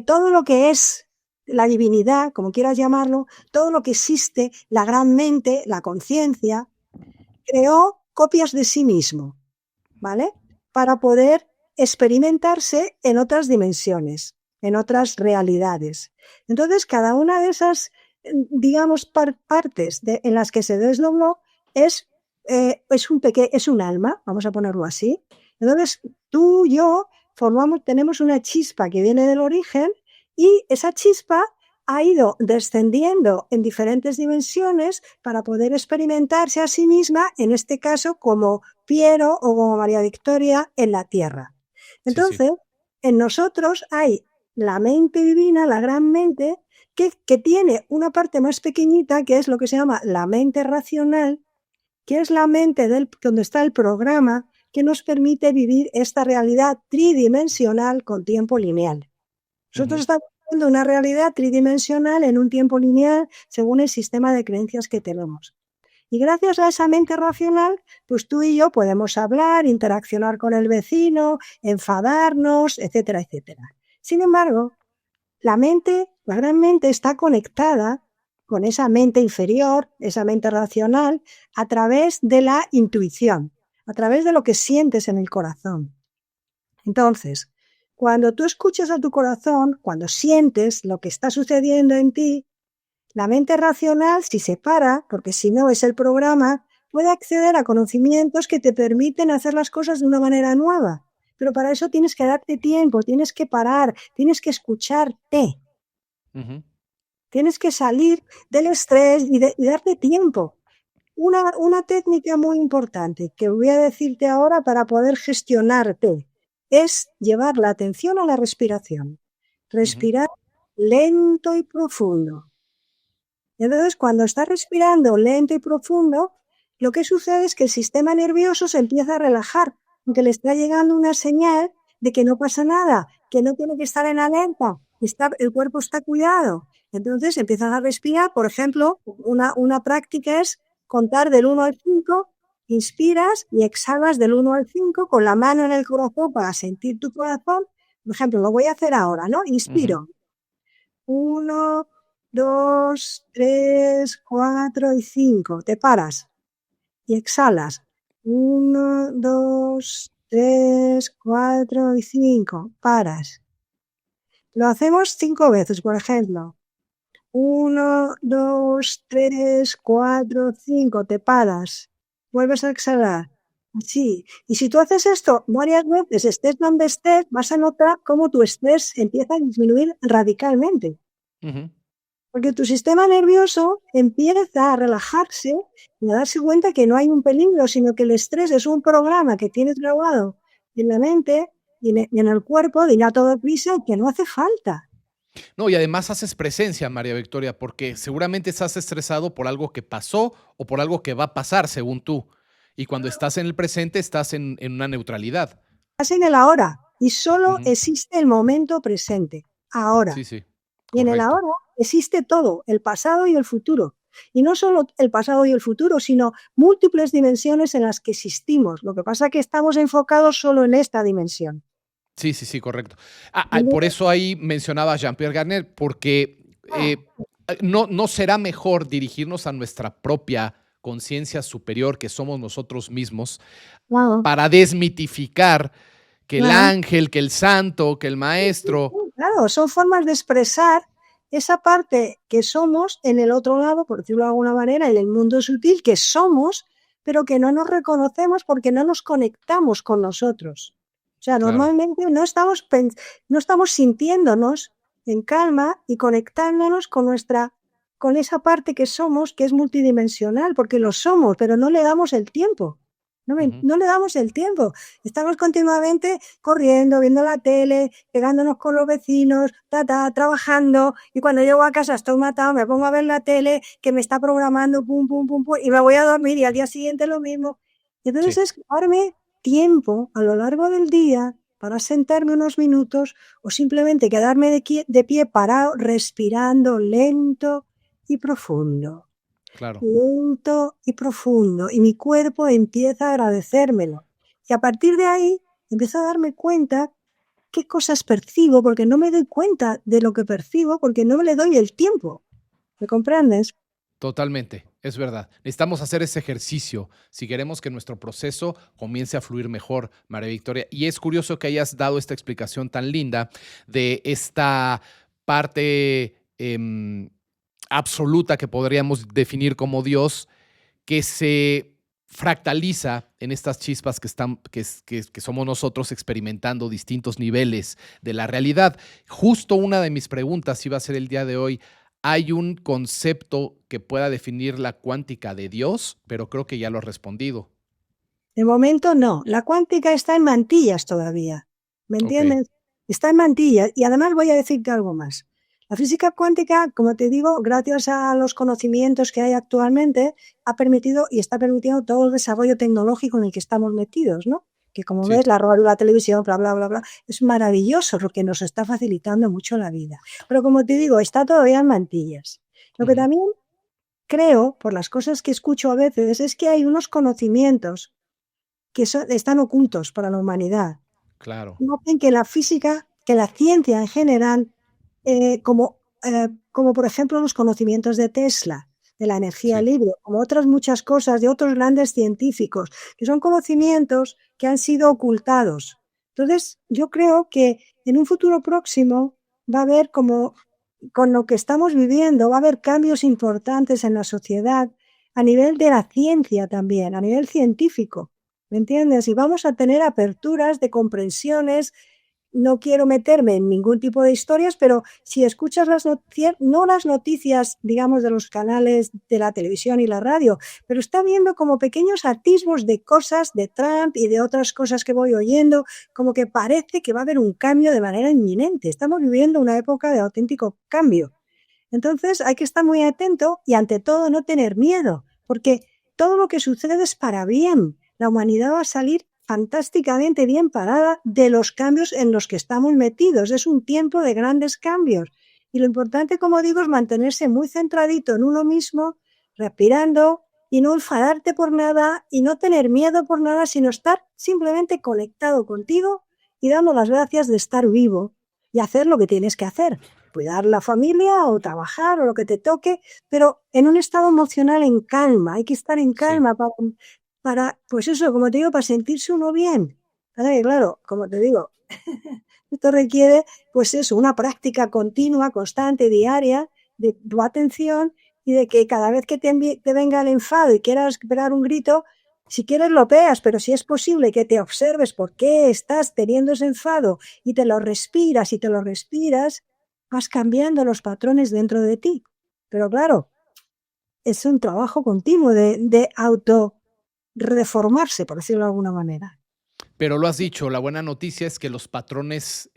[SPEAKER 1] todo lo que es la divinidad, como quieras llamarlo, todo lo que existe, la gran mente, la conciencia, creó copias de sí mismo, ¿vale? Para poder experimentarse en otras dimensiones, en otras realidades. Entonces, cada una de esas, digamos, partes en las que se desdobló es un alma, vamos a ponerlo así. Entonces, tú y yo tenemos una chispa que viene del origen y esa chispa ha ido descendiendo en diferentes dimensiones para poder experimentarse a sí misma, en este caso como Piero o como María Victoria en la Tierra. Entonces, en nosotros hay la mente divina, la gran mente, que tiene una parte más pequeñita, que es lo que se llama la mente racional, que es la mente donde está el programa que nos permite vivir esta realidad tridimensional con tiempo lineal. Nosotros estamos viendo una realidad tridimensional en un tiempo lineal según el sistema de creencias que tenemos. Y gracias a esa mente racional, pues tú y yo podemos hablar, interaccionar con el vecino, enfadarnos, etcétera, etcétera. Sin embargo, la gran mente está conectada con esa mente inferior, esa mente racional, a través de la intuición, a través de lo que sientes en el corazón. Entonces, cuando tú escuchas a tu corazón, cuando sientes lo que está sucediendo en ti, la mente racional, si se para, porque si no es el programa, puede acceder a conocimientos que te permiten hacer las cosas de una manera nueva. Pero para eso tienes que darte tiempo, tienes que parar, tienes que escucharte. Tienes que salir del estrés y darte tiempo. Una técnica muy importante que voy a decirte ahora para poder gestionarte es llevar la atención a la respiración. Respirar lento y profundo. Entonces, cuando estás respirando lento y profundo, lo que sucede es que el sistema nervioso se empieza a relajar, porque le está llegando una señal de que no pasa nada, que no tiene que estar en alerta, el cuerpo está cuidado. Entonces empiezas a respirar, por ejemplo, una práctica es contar del 1 al 5, inspiras y exhalas del 1 al 5 con la mano en el corazón para sentir tu corazón. Por ejemplo, lo voy a hacer ahora, ¿no? Inspiro. 1, 2, 3, 4 y 5. Te paras y exhalas. 1, 2, 3, 4 y 5. Paras. Lo hacemos 5 veces, por ejemplo. 1, 2, 3, 4, 5. Te paras. Vuelves a exhalar. Así. Y si tú haces esto varias veces, estés donde estés, vas a notar cómo tu estrés empieza a disminuir radicalmente. Porque tu sistema nervioso empieza a relajarse y a darse cuenta que no hay un peligro, sino que el estrés es un programa que tienes grabado en la mente y en el cuerpo de ir a toda prisa y que no hace falta.
[SPEAKER 2] No, y además haces presencia, María Victoria, porque seguramente estás estresado por algo que pasó o por algo que va a pasar, según tú. Y cuando estás en el presente, estás en una neutralidad.
[SPEAKER 1] Estás en el ahora y solo
[SPEAKER 2] Ujú.
[SPEAKER 1] existe el momento presente, ahora.
[SPEAKER 2] Sí, sí,
[SPEAKER 1] Y en el
[SPEAKER 2] correcto.
[SPEAKER 1] ahora existe todo, el pasado y el futuro. Y no solo el pasado y el futuro, sino múltiples dimensiones en las que existimos. Lo que pasa es que estamos enfocados solo en esta dimensión.
[SPEAKER 2] Sí, sí, sí, correcto. Por
[SPEAKER 1] Entonces,
[SPEAKER 2] eso ahí mencionaba a Jean-Pierre Garnier, porque
[SPEAKER 1] ah,
[SPEAKER 2] no será mejor dirigirnos a nuestra propia conciencia superior, que somos nosotros mismos,
[SPEAKER 1] claro,
[SPEAKER 2] para desmitificar que el
[SPEAKER 1] claro.
[SPEAKER 2] ángel, que el santo, que el
[SPEAKER 1] Sí, sí,
[SPEAKER 2] maestro.
[SPEAKER 1] sí, claro, son formas de expresar esa parte que somos en el otro lado, por decirlo de alguna manera, en el mundo sutil, que somos, pero que no nos reconocemos porque no nos conectamos con nosotros. O sea,
[SPEAKER 2] Claro.
[SPEAKER 1] normalmente no estamos sintiéndonos en calma y conectándonos con esa parte que somos, que es multidimensional, porque lo somos, pero no le damos el tiempo.
[SPEAKER 2] Ujú.
[SPEAKER 1] No le damos el tiempo. Estamos continuamente corriendo, viendo la tele, pegándonos con los vecinos, trabajando, y cuando llego a casa estoy matado, me pongo a ver la tele que me está programando, pum, pum, pum, pum, y me voy a dormir y al día siguiente lo mismo. Entonces
[SPEAKER 2] Sí,
[SPEAKER 1] es darme tiempo a lo largo del día para sentarme unos minutos o simplemente quedarme de pie parado, respirando lento y profundo,
[SPEAKER 2] claro.
[SPEAKER 1] lento y profundo, y mi cuerpo empieza a agradecérmelo. Y a partir de ahí empiezo a darme cuenta qué cosas percibo, porque no me doy cuenta de lo que percibo, porque no me le doy el tiempo. ¿Me comprendes?
[SPEAKER 2] Totalmente, es verdad. Necesitamos hacer ese ejercicio si queremos que nuestro proceso comience a fluir mejor, María Victoria. Y es curioso que hayas dado esta explicación tan linda de esta parte absoluta que podríamos definir como Dios, que se fractaliza en estas chispas que, están, que somos nosotros experimentando distintos niveles de la realidad. Justo una de mis preguntas iba a ser el día de hoy, ¿hay un concepto que pueda definir la cuántica de Dios? Pero creo que ya lo has respondido.
[SPEAKER 1] De momento no. La cuántica está en mantillas todavía. ¿Me
[SPEAKER 2] Ok,
[SPEAKER 1] entiendes? Está en mantillas. Y además voy a decirte algo más. La física cuántica, como te digo, gracias a los conocimientos que hay actualmente, ha permitido y está permitiendo todo el desarrollo tecnológico en el que estamos metidos, ¿no? Que como
[SPEAKER 2] sí.
[SPEAKER 1] ves, la radio, la televisión, bla, bla, bla, bla, es maravilloso lo que nos está facilitando mucho la vida. Pero como te digo, está todavía en mantillas. Lo que
[SPEAKER 2] Ujú,
[SPEAKER 1] también creo, por las cosas que escucho a veces, es que hay unos conocimientos que están ocultos para la humanidad.
[SPEAKER 2] claro,
[SPEAKER 1] Noten que la física, que la ciencia en general, como por ejemplo los conocimientos de Tesla, de la energía
[SPEAKER 2] sí.
[SPEAKER 1] libre, como otras muchas cosas de otros grandes científicos, que son conocimientos que han sido ocultados. Entonces, yo creo que en un futuro próximo va a haber como con lo que estamos viviendo, va a haber cambios importantes en la sociedad a nivel de la ciencia también, a nivel científico. ¿Me entiendes? Y vamos a tener aperturas de comprensiones. No quiero meterme en ningún tipo de historias, pero si escuchas las noticias, no las noticias, digamos, de los canales de la televisión y la radio, pero está viendo como pequeños atisbos de cosas de Trump y de otras cosas que voy oyendo, como que parece que va a haber un cambio de manera inminente. Estamos viviendo una época de auténtico cambio. Entonces hay que estar muy atento y ante todo no tener miedo, porque todo lo que sucede es para bien. La humanidad va a salir fantásticamente bien parada de los cambios en los que estamos metidos. Es un tiempo de grandes cambios. Y lo importante, como digo, es mantenerse muy centradito en uno mismo, respirando y no enfadarte por nada y no tener miedo por nada, sino estar simplemente conectado contigo y dando las gracias de estar vivo y hacer lo que tienes que hacer, cuidar la familia o trabajar o lo que te toque, pero en un estado emocional en calma. Hay que estar en
[SPEAKER 2] Sí.
[SPEAKER 1] calma pues eso, como te digo, para sentirse uno bien. Claro, como te digo, esto requiere, pues eso, una práctica continua, constante, diaria, de tu atención y de que cada vez que te venga el enfado y quieras pegar un grito, si quieres lo pegas, pero si es posible que te observes por qué estás teniendo ese enfado y te lo respiras, vas cambiando los patrones dentro de ti. Pero claro, es un trabajo continuo de auto reformarse, por decirlo de alguna manera.
[SPEAKER 2] Pero lo has dicho, la buena noticia es que los patrones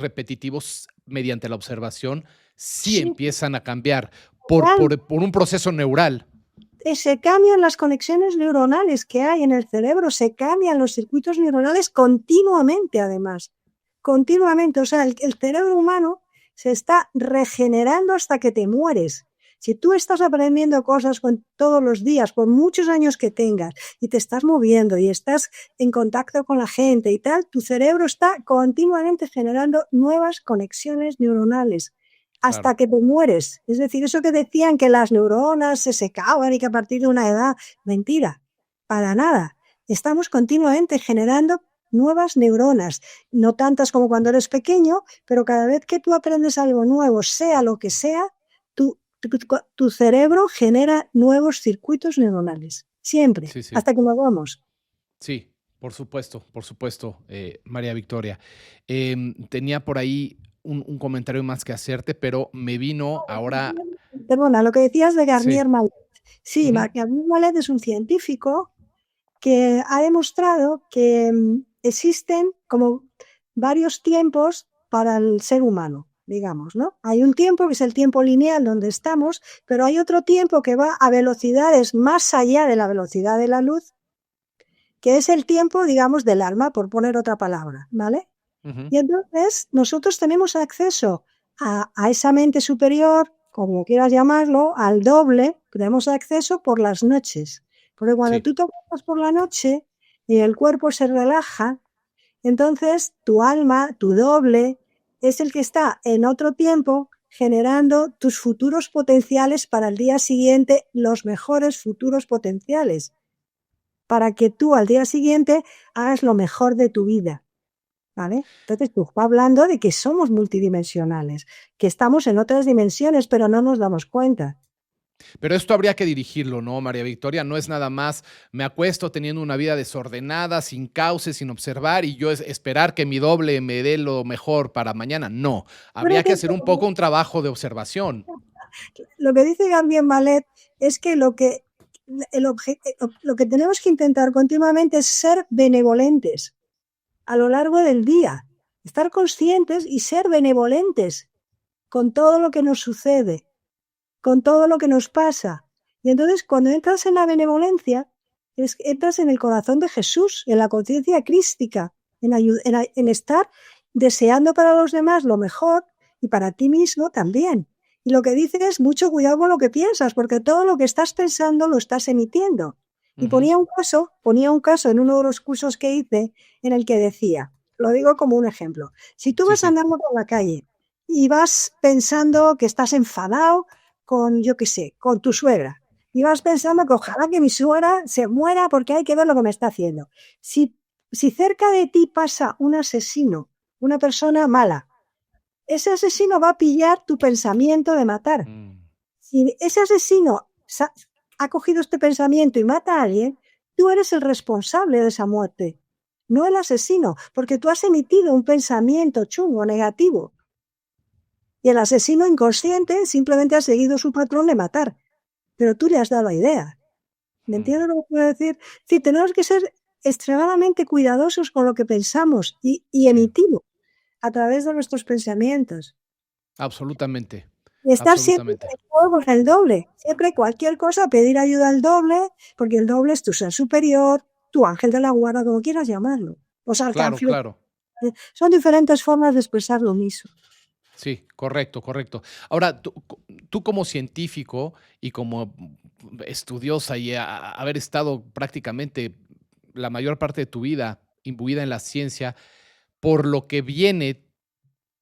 [SPEAKER 2] repetitivos mediante la observación sí
[SPEAKER 1] Sí,
[SPEAKER 2] empiezan a cambiar
[SPEAKER 1] total.
[SPEAKER 2] por un proceso neural.
[SPEAKER 1] se cambian las conexiones neuronales que hay en el cerebro, se cambian los circuitos neuronales continuamente, además. Continuamente. O sea, el cerebro humano se está regenerando hasta que te mueres. Si tú estás aprendiendo cosas todos los días, por muchos años que tengas, y te estás moviendo y estás en contacto con la gente y tal, tu cerebro está continuamente generando nuevas conexiones neuronales hasta
[SPEAKER 2] Claro.
[SPEAKER 1] que te mueres. Es decir, eso que decían que las neuronas se secaban y que a partir de una edad, mentira, para nada. Estamos continuamente generando nuevas neuronas, no tantas como cuando eres pequeño, pero cada vez que tú aprendes algo nuevo, sea lo que sea, tu cerebro genera nuevos circuitos neuronales, siempre,
[SPEAKER 2] Sí, sí.
[SPEAKER 1] hasta que nos vamos.
[SPEAKER 2] Sí, por supuesto, María Victoria. Tenía por ahí un comentario más que hacerte, pero me vino ahora.
[SPEAKER 1] Perdona, lo que decías de
[SPEAKER 2] Sí.
[SPEAKER 1] Garnier Mallet. Sí,
[SPEAKER 2] Ujú.
[SPEAKER 1] Garnier Mallet es un científico que ha demostrado que existen como varios tiempos para el ser humano, digamos, ¿no? Hay un tiempo que es el tiempo lineal donde estamos, pero hay otro tiempo que va a velocidades más allá de la velocidad de la luz, que es el tiempo, digamos, del alma, por poner otra palabra, ¿vale?
[SPEAKER 2] Ujú.
[SPEAKER 1] Y entonces nosotros tenemos acceso a esa mente superior, como quieras llamarlo, al doble, tenemos acceso por las noches. Porque cuando
[SPEAKER 2] Sí,
[SPEAKER 1] tú te acuestas por la noche y el cuerpo se relaja, entonces tu alma, tu doble, es el que está en otro tiempo generando tus futuros potenciales para el día siguiente, los mejores futuros potenciales, para que tú al día siguiente hagas lo mejor de tu vida. ¿Vale? Entonces tú estás hablando de que somos multidimensionales, que estamos en otras dimensiones, pero no nos damos cuenta.
[SPEAKER 2] pero esto habría que dirigirlo, ¿no, María Victoria? No es nada más me acuesto teniendo una vida desordenada, sin cauce, sin observar y yo esperar que mi doble me dé lo mejor para mañana. No,
[SPEAKER 1] Creo
[SPEAKER 2] habría que
[SPEAKER 1] que
[SPEAKER 2] hacer un poco un trabajo de observación.
[SPEAKER 1] lo que dice Gabriel Malet es que lo que tenemos que intentar continuamente es ser benevolentes a lo largo del día, estar conscientes y ser benevolentes con todo lo que nos sucede, con todo lo que nos pasa. Y entonces cuando entras en la benevolencia, entras en el corazón de Jesús, en la conciencia crística, en estar deseando para los demás lo mejor y para ti mismo también. Y lo que dice es mucho cuidado con lo que piensas, porque todo lo que estás pensando lo estás emitiendo. Y
[SPEAKER 2] Ujú.
[SPEAKER 1] ponía un caso en uno de los cursos que hice en el que decía, lo digo como un ejemplo, si tú
[SPEAKER 2] Sí,
[SPEAKER 1] vas
[SPEAKER 2] sí.
[SPEAKER 1] andando por la calle y vas pensando que estás enfadado con, yo qué sé, con tu suegra, y vas pensando que ojalá que mi suegra se muera porque hay que ver lo que me está haciendo. Si cerca de ti pasa un asesino, una persona mala, ese asesino va a pillar tu pensamiento de matar.
[SPEAKER 2] Mm.
[SPEAKER 1] Si ese asesino ha cogido este pensamiento y mata a alguien, tú eres el responsable de esa muerte, no el asesino, porque tú has emitido un pensamiento chungo, negativo. Y el asesino inconsciente simplemente ha seguido su patrón de matar, pero tú le has dado la idea. ¿Me
[SPEAKER 2] Mm.
[SPEAKER 1] entiendes lo que quiero decir? Sí, tenemos que ser extremadamente cuidadosos con lo que pensamos y
[SPEAKER 2] Sí,
[SPEAKER 1] emitimos a través de nuestros pensamientos.
[SPEAKER 2] absolutamente,
[SPEAKER 1] Y estar siempre
[SPEAKER 2] absolutamente.
[SPEAKER 1] en juego con el doble. Siempre cualquier cosa, pedir ayuda al doble, porque el doble es tu ser superior, tu ángel de la guarda, como quieras llamarlo. Los
[SPEAKER 2] Claro,
[SPEAKER 1] arcángeles.
[SPEAKER 2] claro.
[SPEAKER 1] Son diferentes formas de expresar lo mismo.
[SPEAKER 2] Sí, correcto, correcto. Ahora, tú como científico y como estudiosa y haber estado prácticamente la mayor parte de tu vida imbuida en la ciencia, por lo que viene,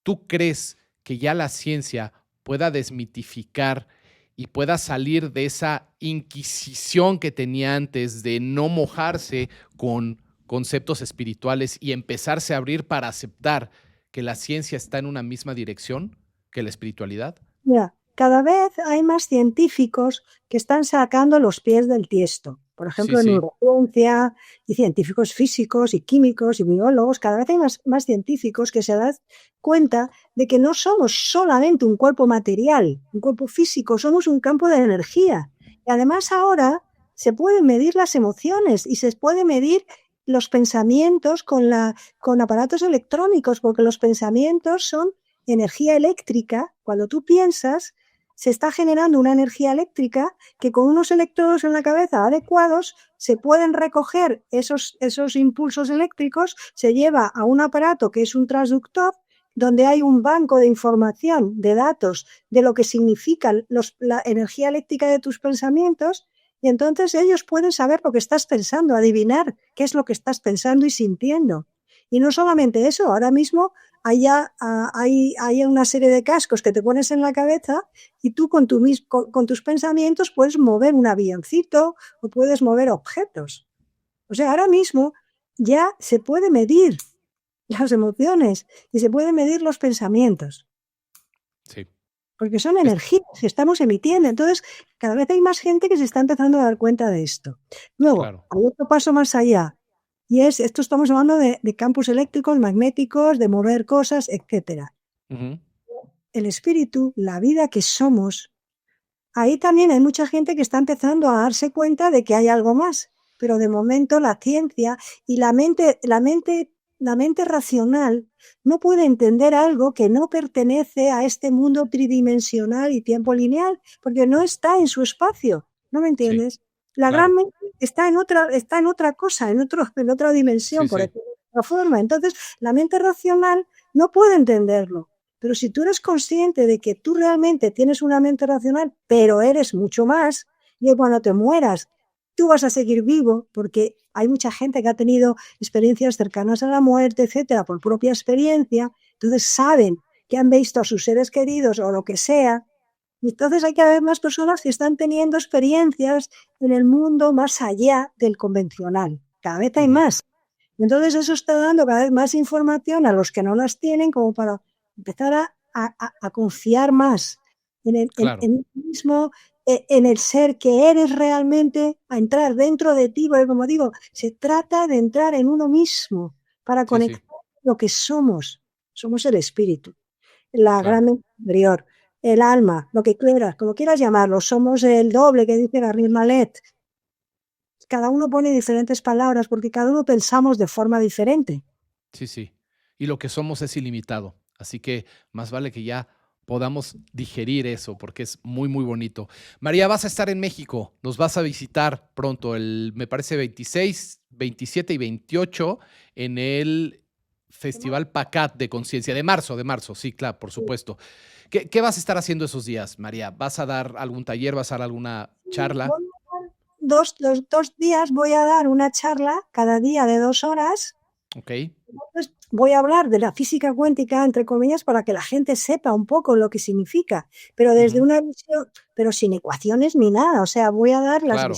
[SPEAKER 2] ¿tú crees que ya la ciencia pueda desmitificar y pueda salir de esa inquisición que tenía antes de no mojarse con conceptos espirituales y empezarse a abrir para aceptar que la ciencia está en una misma dirección que la espiritualidad?
[SPEAKER 1] Mira, cada vez hay más científicos que están sacando los pies del tiesto. Por
[SPEAKER 2] Sí,
[SPEAKER 1] ejemplo, en
[SPEAKER 2] sí,
[SPEAKER 1] neurociencia y científicos físicos y químicos y biólogos, cada vez hay más científicos que se dan cuenta de que no somos solamente un cuerpo material, un cuerpo físico, somos un campo de energía. Y además ahora se pueden medir las emociones y se puede medir los pensamientos con aparatos electrónicos, porque los pensamientos son energía eléctrica. Cuando tú piensas, se está generando una energía eléctrica que con unos electrodos en la cabeza adecuados se pueden recoger esos impulsos eléctricos, se lleva a un aparato que es un transductor, donde hay un banco de información, de datos, de lo que significa la energía eléctrica de tus pensamientos, y entonces ellos pueden saber lo que estás pensando, adivinar qué es lo que estás pensando y sintiendo. Y no solamente eso, ahora mismo hay una serie de cascos que te pones en la cabeza y tú con tus pensamientos puedes mover un avioncito o puedes mover objetos. O sea, ahora mismo ya se puede medir las emociones y se pueden medir los pensamientos,
[SPEAKER 2] Sí.
[SPEAKER 1] porque son energías que estamos emitiendo. Entonces, cada vez hay más gente que se está empezando a dar cuenta de esto. Luego,
[SPEAKER 2] Claro.
[SPEAKER 1] hay otro paso más allá, y esto estamos hablando de campos eléctricos, magnéticos, de mover cosas, etcétera.
[SPEAKER 2] Ujú.
[SPEAKER 1] El espíritu, la vida que somos, ahí también hay mucha gente que está empezando a darse cuenta de que hay algo más, pero de momento la ciencia y la mente racional no puede entender algo que no pertenece a este mundo tridimensional y tiempo lineal, porque no está en su espacio, ¿no me
[SPEAKER 2] Sí,
[SPEAKER 1] entiendes? La
[SPEAKER 2] claro.
[SPEAKER 1] gran mente está en otra cosa, en otra dimensión,
[SPEAKER 2] Sí,
[SPEAKER 1] por
[SPEAKER 2] sí.
[SPEAKER 1] decirlo de otra forma. Entonces, la mente racional no puede entenderlo. Pero si tú eres consciente de que tú realmente tienes una mente racional, pero eres mucho más, y que cuando te mueras, tú vas a seguir vivo, porque hay mucha gente que ha tenido experiencias cercanas a la muerte, etcétera, por propia experiencia, entonces saben que han visto a sus seres queridos o lo que sea, y entonces hay cada vez más personas que están teniendo experiencias en el mundo más allá del convencional. Cada vez hay
[SPEAKER 2] Ujú.
[SPEAKER 1] más. Entonces eso está dando cada vez más información a los que no las tienen, como para empezar a confiar más
[SPEAKER 2] Claro.
[SPEAKER 1] en uno mismo, en el ser que eres realmente, a entrar dentro de ti, porque como digo, se trata de entrar en uno mismo para
[SPEAKER 2] Sí, sí,
[SPEAKER 1] conectar con lo que somos. Somos el espíritu, la
[SPEAKER 2] claro.
[SPEAKER 1] gran mente interior, el alma, lo que quieras, como quieras llamarlo. Somos el doble que dice Garnier Mallet. Cada uno pone diferentes palabras porque cada uno pensamos de forma diferente.
[SPEAKER 2] Sí, sí. Y lo que somos es ilimitado. Así que más vale que ya podamos digerir eso, porque es muy, muy bonito. María, vas a estar en México. Nos vas a visitar pronto, me parece 26, 27 y 28 en el Festival PACAT de Conciencia, de marzo, sí, claro, por supuesto. ¿Qué vas a estar haciendo esos días, María? ¿Vas a dar algún taller? ¿Vas a dar alguna charla?
[SPEAKER 1] Voy a dar los 2 días voy a dar una charla cada día de 2 horas.
[SPEAKER 2] Ok,
[SPEAKER 1] Entonces, voy a hablar de la física cuántica, entre comillas, para que la gente sepa un poco lo que significa, pero desde
[SPEAKER 2] ujú,
[SPEAKER 1] una visión, pero sin ecuaciones ni nada. O sea, voy a dar
[SPEAKER 2] claro,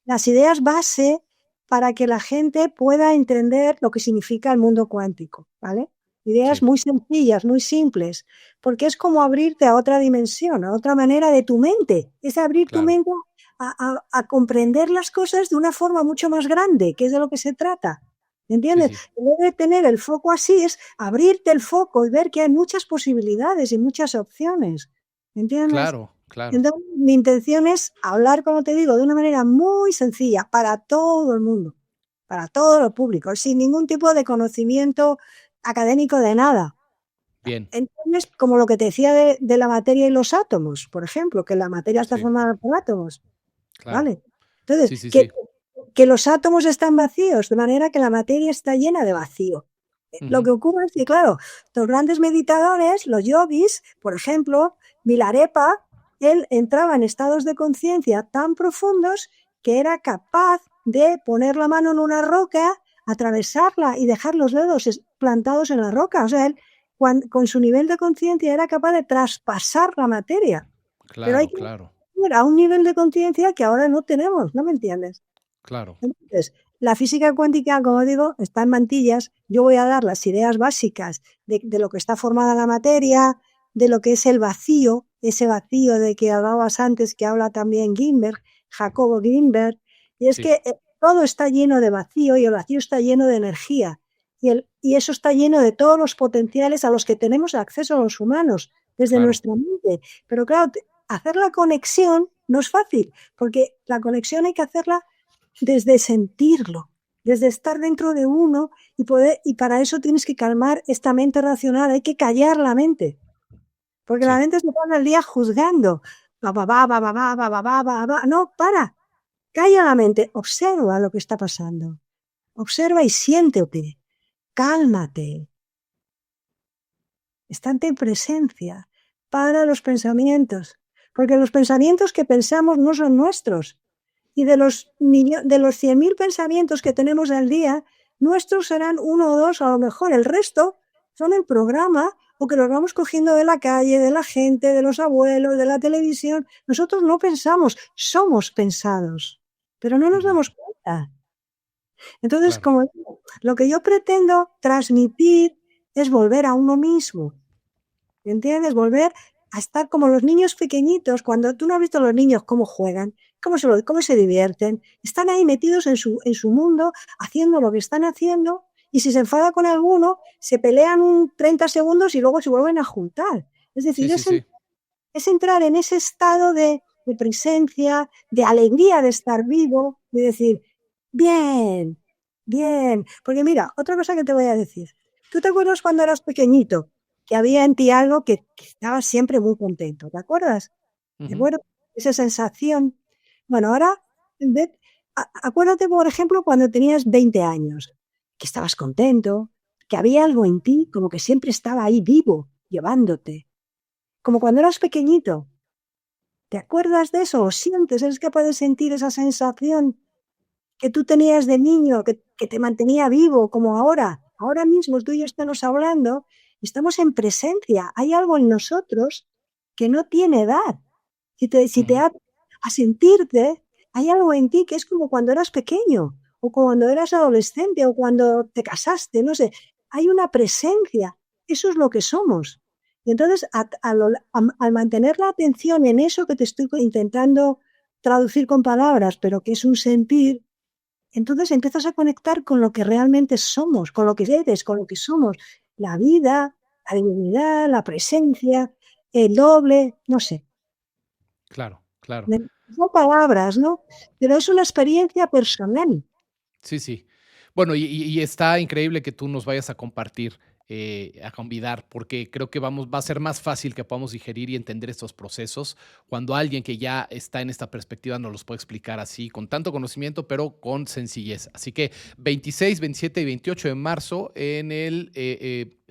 [SPEAKER 1] las ideas base para que la gente pueda entender lo que significa el mundo cuántico, ¿vale? Ideas
[SPEAKER 2] sí,
[SPEAKER 1] muy sencillas, muy simples, porque es como abrirte a otra dimensión, a otra manera de tu mente. Es abrir tu
[SPEAKER 2] claro,
[SPEAKER 1] mente a comprender las cosas de una forma mucho más grande, que es de lo que se trata.
[SPEAKER 2] sí,
[SPEAKER 1] ¿Entiendes?
[SPEAKER 2] sí,
[SPEAKER 1] En vez de tener el foco así, es abrirte el foco y ver que hay muchas posibilidades y muchas opciones. ¿Entiendes?
[SPEAKER 2] claro, claro.
[SPEAKER 1] Entonces, mi intención es hablar, como te digo, de una manera muy sencilla para todo el mundo, para todo el público, sin ningún tipo de conocimiento académico de nada.
[SPEAKER 2] Bien,
[SPEAKER 1] ¿Entiendes? Como lo que te decía de la materia y los átomos, por ejemplo, que la materia está
[SPEAKER 2] sí,
[SPEAKER 1] formada por átomos,
[SPEAKER 2] claro.
[SPEAKER 1] ¿vale? Entonces,
[SPEAKER 2] Sí, sí, sí.
[SPEAKER 1] que los átomos están vacíos, de manera que la materia está llena de vacío. Lo
[SPEAKER 2] Ujú,
[SPEAKER 1] que ocurre es que, claro, los grandes meditadores, los yogis, por ejemplo, Milarepa, él entraba en estados de conciencia tan profundos que era capaz de poner la mano en una roca, atravesarla y dejar los dedos plantados en la roca. O sea, él con su nivel de conciencia era capaz de traspasar la materia. Pero hay
[SPEAKER 2] claro,
[SPEAKER 1] que
[SPEAKER 2] claro,
[SPEAKER 1] ir a un nivel de conciencia que ahora no tenemos, ¿no me entiendes?
[SPEAKER 2] claro.
[SPEAKER 1] Entonces, la física cuántica, como digo, está en mantillas. Yo voy a dar las ideas básicas de lo que está formada la materia, de lo que es el vacío, ese vacío de que hablabas antes, que habla también Jacobo Grinberg, y es
[SPEAKER 2] Sí,
[SPEAKER 1] que todo está lleno de vacío y el vacío está lleno de energía. Y eso está lleno de todos los potenciales a los que tenemos acceso los humanos, desde
[SPEAKER 2] claro.
[SPEAKER 1] nuestra mente. Pero claro, hacer la conexión no es fácil, porque la conexión hay que hacerla desde sentirlo, desde estar dentro de uno y para eso tienes que calmar esta mente racional, hay que callar la mente, porque la
[SPEAKER 2] Sí,
[SPEAKER 1] mente se pasa el día juzgando, va, va, va, va, va, va, va, va, va, va, va. No, para. Calla la mente. Observa lo que está pasando. Observa y siéntete. Cálmate. Estate en presencia. Para los pensamientos. Porque los pensamientos que pensamos no son nuestros. Y de los 100.000 pensamientos que tenemos al día, nuestros serán 1 o 2 a lo mejor. El resto son el programa o que los vamos cogiendo de la calle, de la gente, de los abuelos, de la televisión. Nosotros no pensamos, somos pensados, pero no nos damos cuenta. Entonces,
[SPEAKER 2] Claro.
[SPEAKER 1] como digo, lo que yo pretendo transmitir es volver a uno mismo. ¿Entiendes? Volver a estar como los niños pequeñitos. Cuando tú no has visto a los niños cómo juegan, cómo se divierten, están ahí metidos en su mundo, haciendo lo que están haciendo, y si se enfada con alguno, se pelean 30 segundos y luego se vuelven a juntar. Es decir,
[SPEAKER 2] Sí, sí, sí.
[SPEAKER 1] es entrar en ese estado de presencia, de alegría de estar vivo, de decir, bien, bien. Porque mira, otra cosa que te voy a decir. ¿Tú te acuerdas cuando eras pequeñito que había en ti algo que estabas siempre muy contento? ¿Te acuerdas? ¿De
[SPEAKER 2] Ujú.
[SPEAKER 1] acuerdo? Esa sensación. Bueno, ahora, acuérdate, por ejemplo, cuando tenías 20 años, que estabas contento, que había algo en ti como que siempre estaba ahí vivo, llevándote. Como cuando eras pequeñito. ¿Te acuerdas de eso? ¿O sientes? ¿Eres capaz de sentir esa sensación que tú tenías de niño, que te mantenía vivo, como ahora? Ahora mismo tú y yo estamos hablando, estamos en presencia. Hay algo en nosotros que no tiene edad. Si te
[SPEAKER 2] Ujú.
[SPEAKER 1] a sentirte, hay algo en ti que es como cuando eras pequeño, o cuando eras adolescente, o cuando te casaste, no sé. Hay una presencia. Eso es lo que somos. Y entonces, al mantener la atención en eso que te estoy intentando traducir con palabras, pero que es un sentir, entonces empiezas a conectar con lo que realmente somos, con lo que eres, con lo que somos. La vida, la divinidad, la presencia, el doble, no sé.
[SPEAKER 2] Claro, claro.
[SPEAKER 1] Son palabras, ¿no? Pero es una experiencia personal.
[SPEAKER 2] Sí, sí. Bueno, y está increíble que tú nos vayas a compartir, a convidar, porque creo que va a ser más fácil que podamos digerir y entender estos procesos cuando alguien que ya está en esta perspectiva nos los puede explicar así, con tanto conocimiento, pero con sencillez. Así que 26, 27 y 28 de marzo en el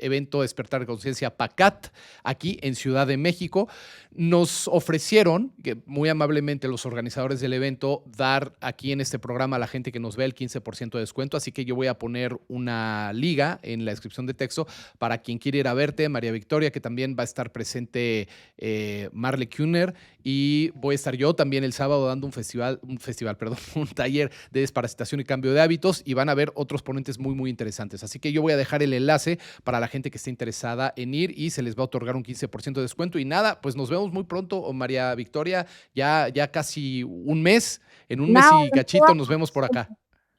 [SPEAKER 2] evento Despertar de Conciencia PACAT, aquí en Ciudad de México. Nos ofrecieron, que muy amablemente los organizadores del evento, dar aquí en este programa a la gente que nos ve el 15% de descuento, así que yo voy a poner una liga en la descripción de texto para quien quiera ir a verte, María Victoria, que también va a estar presente Marle Kuhner, y voy a estar yo también el sábado dando un taller de desparasitación y cambio de hábitos, y van a haber otros ponentes muy, muy interesantes. Así que yo voy a dejar el enlace para la gente que esté interesada en ir y se les va a otorgar un 15% de descuento. Y nada, pues nos vemos muy pronto, María Victoria, ya casi un mes, en un mes
[SPEAKER 1] Nada,
[SPEAKER 2] y cachito nos vemos por acá.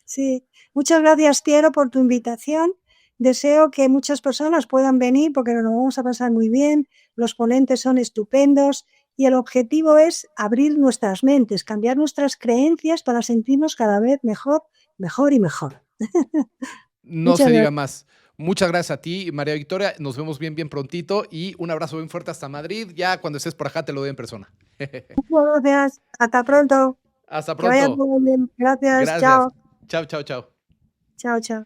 [SPEAKER 1] sí. Muchas gracias, Piero, por tu invitación. Deseo que muchas personas puedan venir porque nos vamos a pasar muy bien. Los ponentes son estupendos y el objetivo es abrir nuestras mentes, cambiar nuestras creencias para sentirnos cada vez mejor, mejor y mejor.
[SPEAKER 2] No
[SPEAKER 1] Muchas
[SPEAKER 2] se diga
[SPEAKER 1] gracias.
[SPEAKER 2] más. Muchas gracias a ti, María Victoria. Nos vemos bien, bien prontito y un abrazo bien fuerte hasta Madrid. Ya cuando estés por acá te lo doy en persona.
[SPEAKER 1] Muchas gracias. Hasta pronto.
[SPEAKER 2] Hasta
[SPEAKER 1] Que vaya
[SPEAKER 2] pronto.
[SPEAKER 1] muy bien. Gracias.
[SPEAKER 2] Gracias.
[SPEAKER 1] Chao.
[SPEAKER 2] Chao, chao, chao.
[SPEAKER 1] Chao, chao.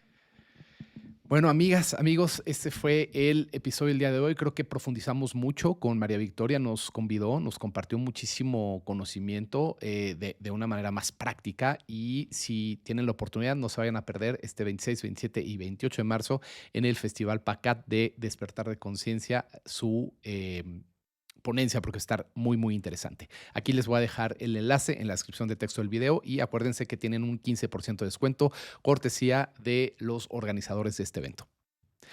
[SPEAKER 2] Bueno, amigas, amigos, este fue el episodio del día de hoy. Creo que profundizamos mucho con María Victoria, nos convidó, nos compartió muchísimo conocimiento de una manera más práctica, y si tienen la oportunidad no se vayan a perder este 26, 27 y 28 de marzo en el Festival PACAT de Despertar de Conciencia, su ponencia, porque va a estar muy, muy interesante. Aquí les voy a dejar el enlace en la descripción de texto del video y acuérdense que tienen un 15% de descuento, cortesía de los organizadores de este evento.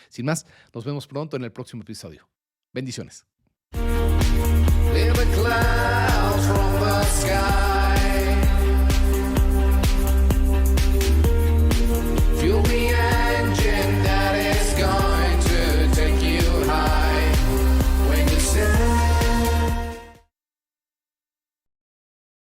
[SPEAKER 2] Sin más, nos vemos pronto en el próximo episodio. Bendiciones.
[SPEAKER 3] In the clouds from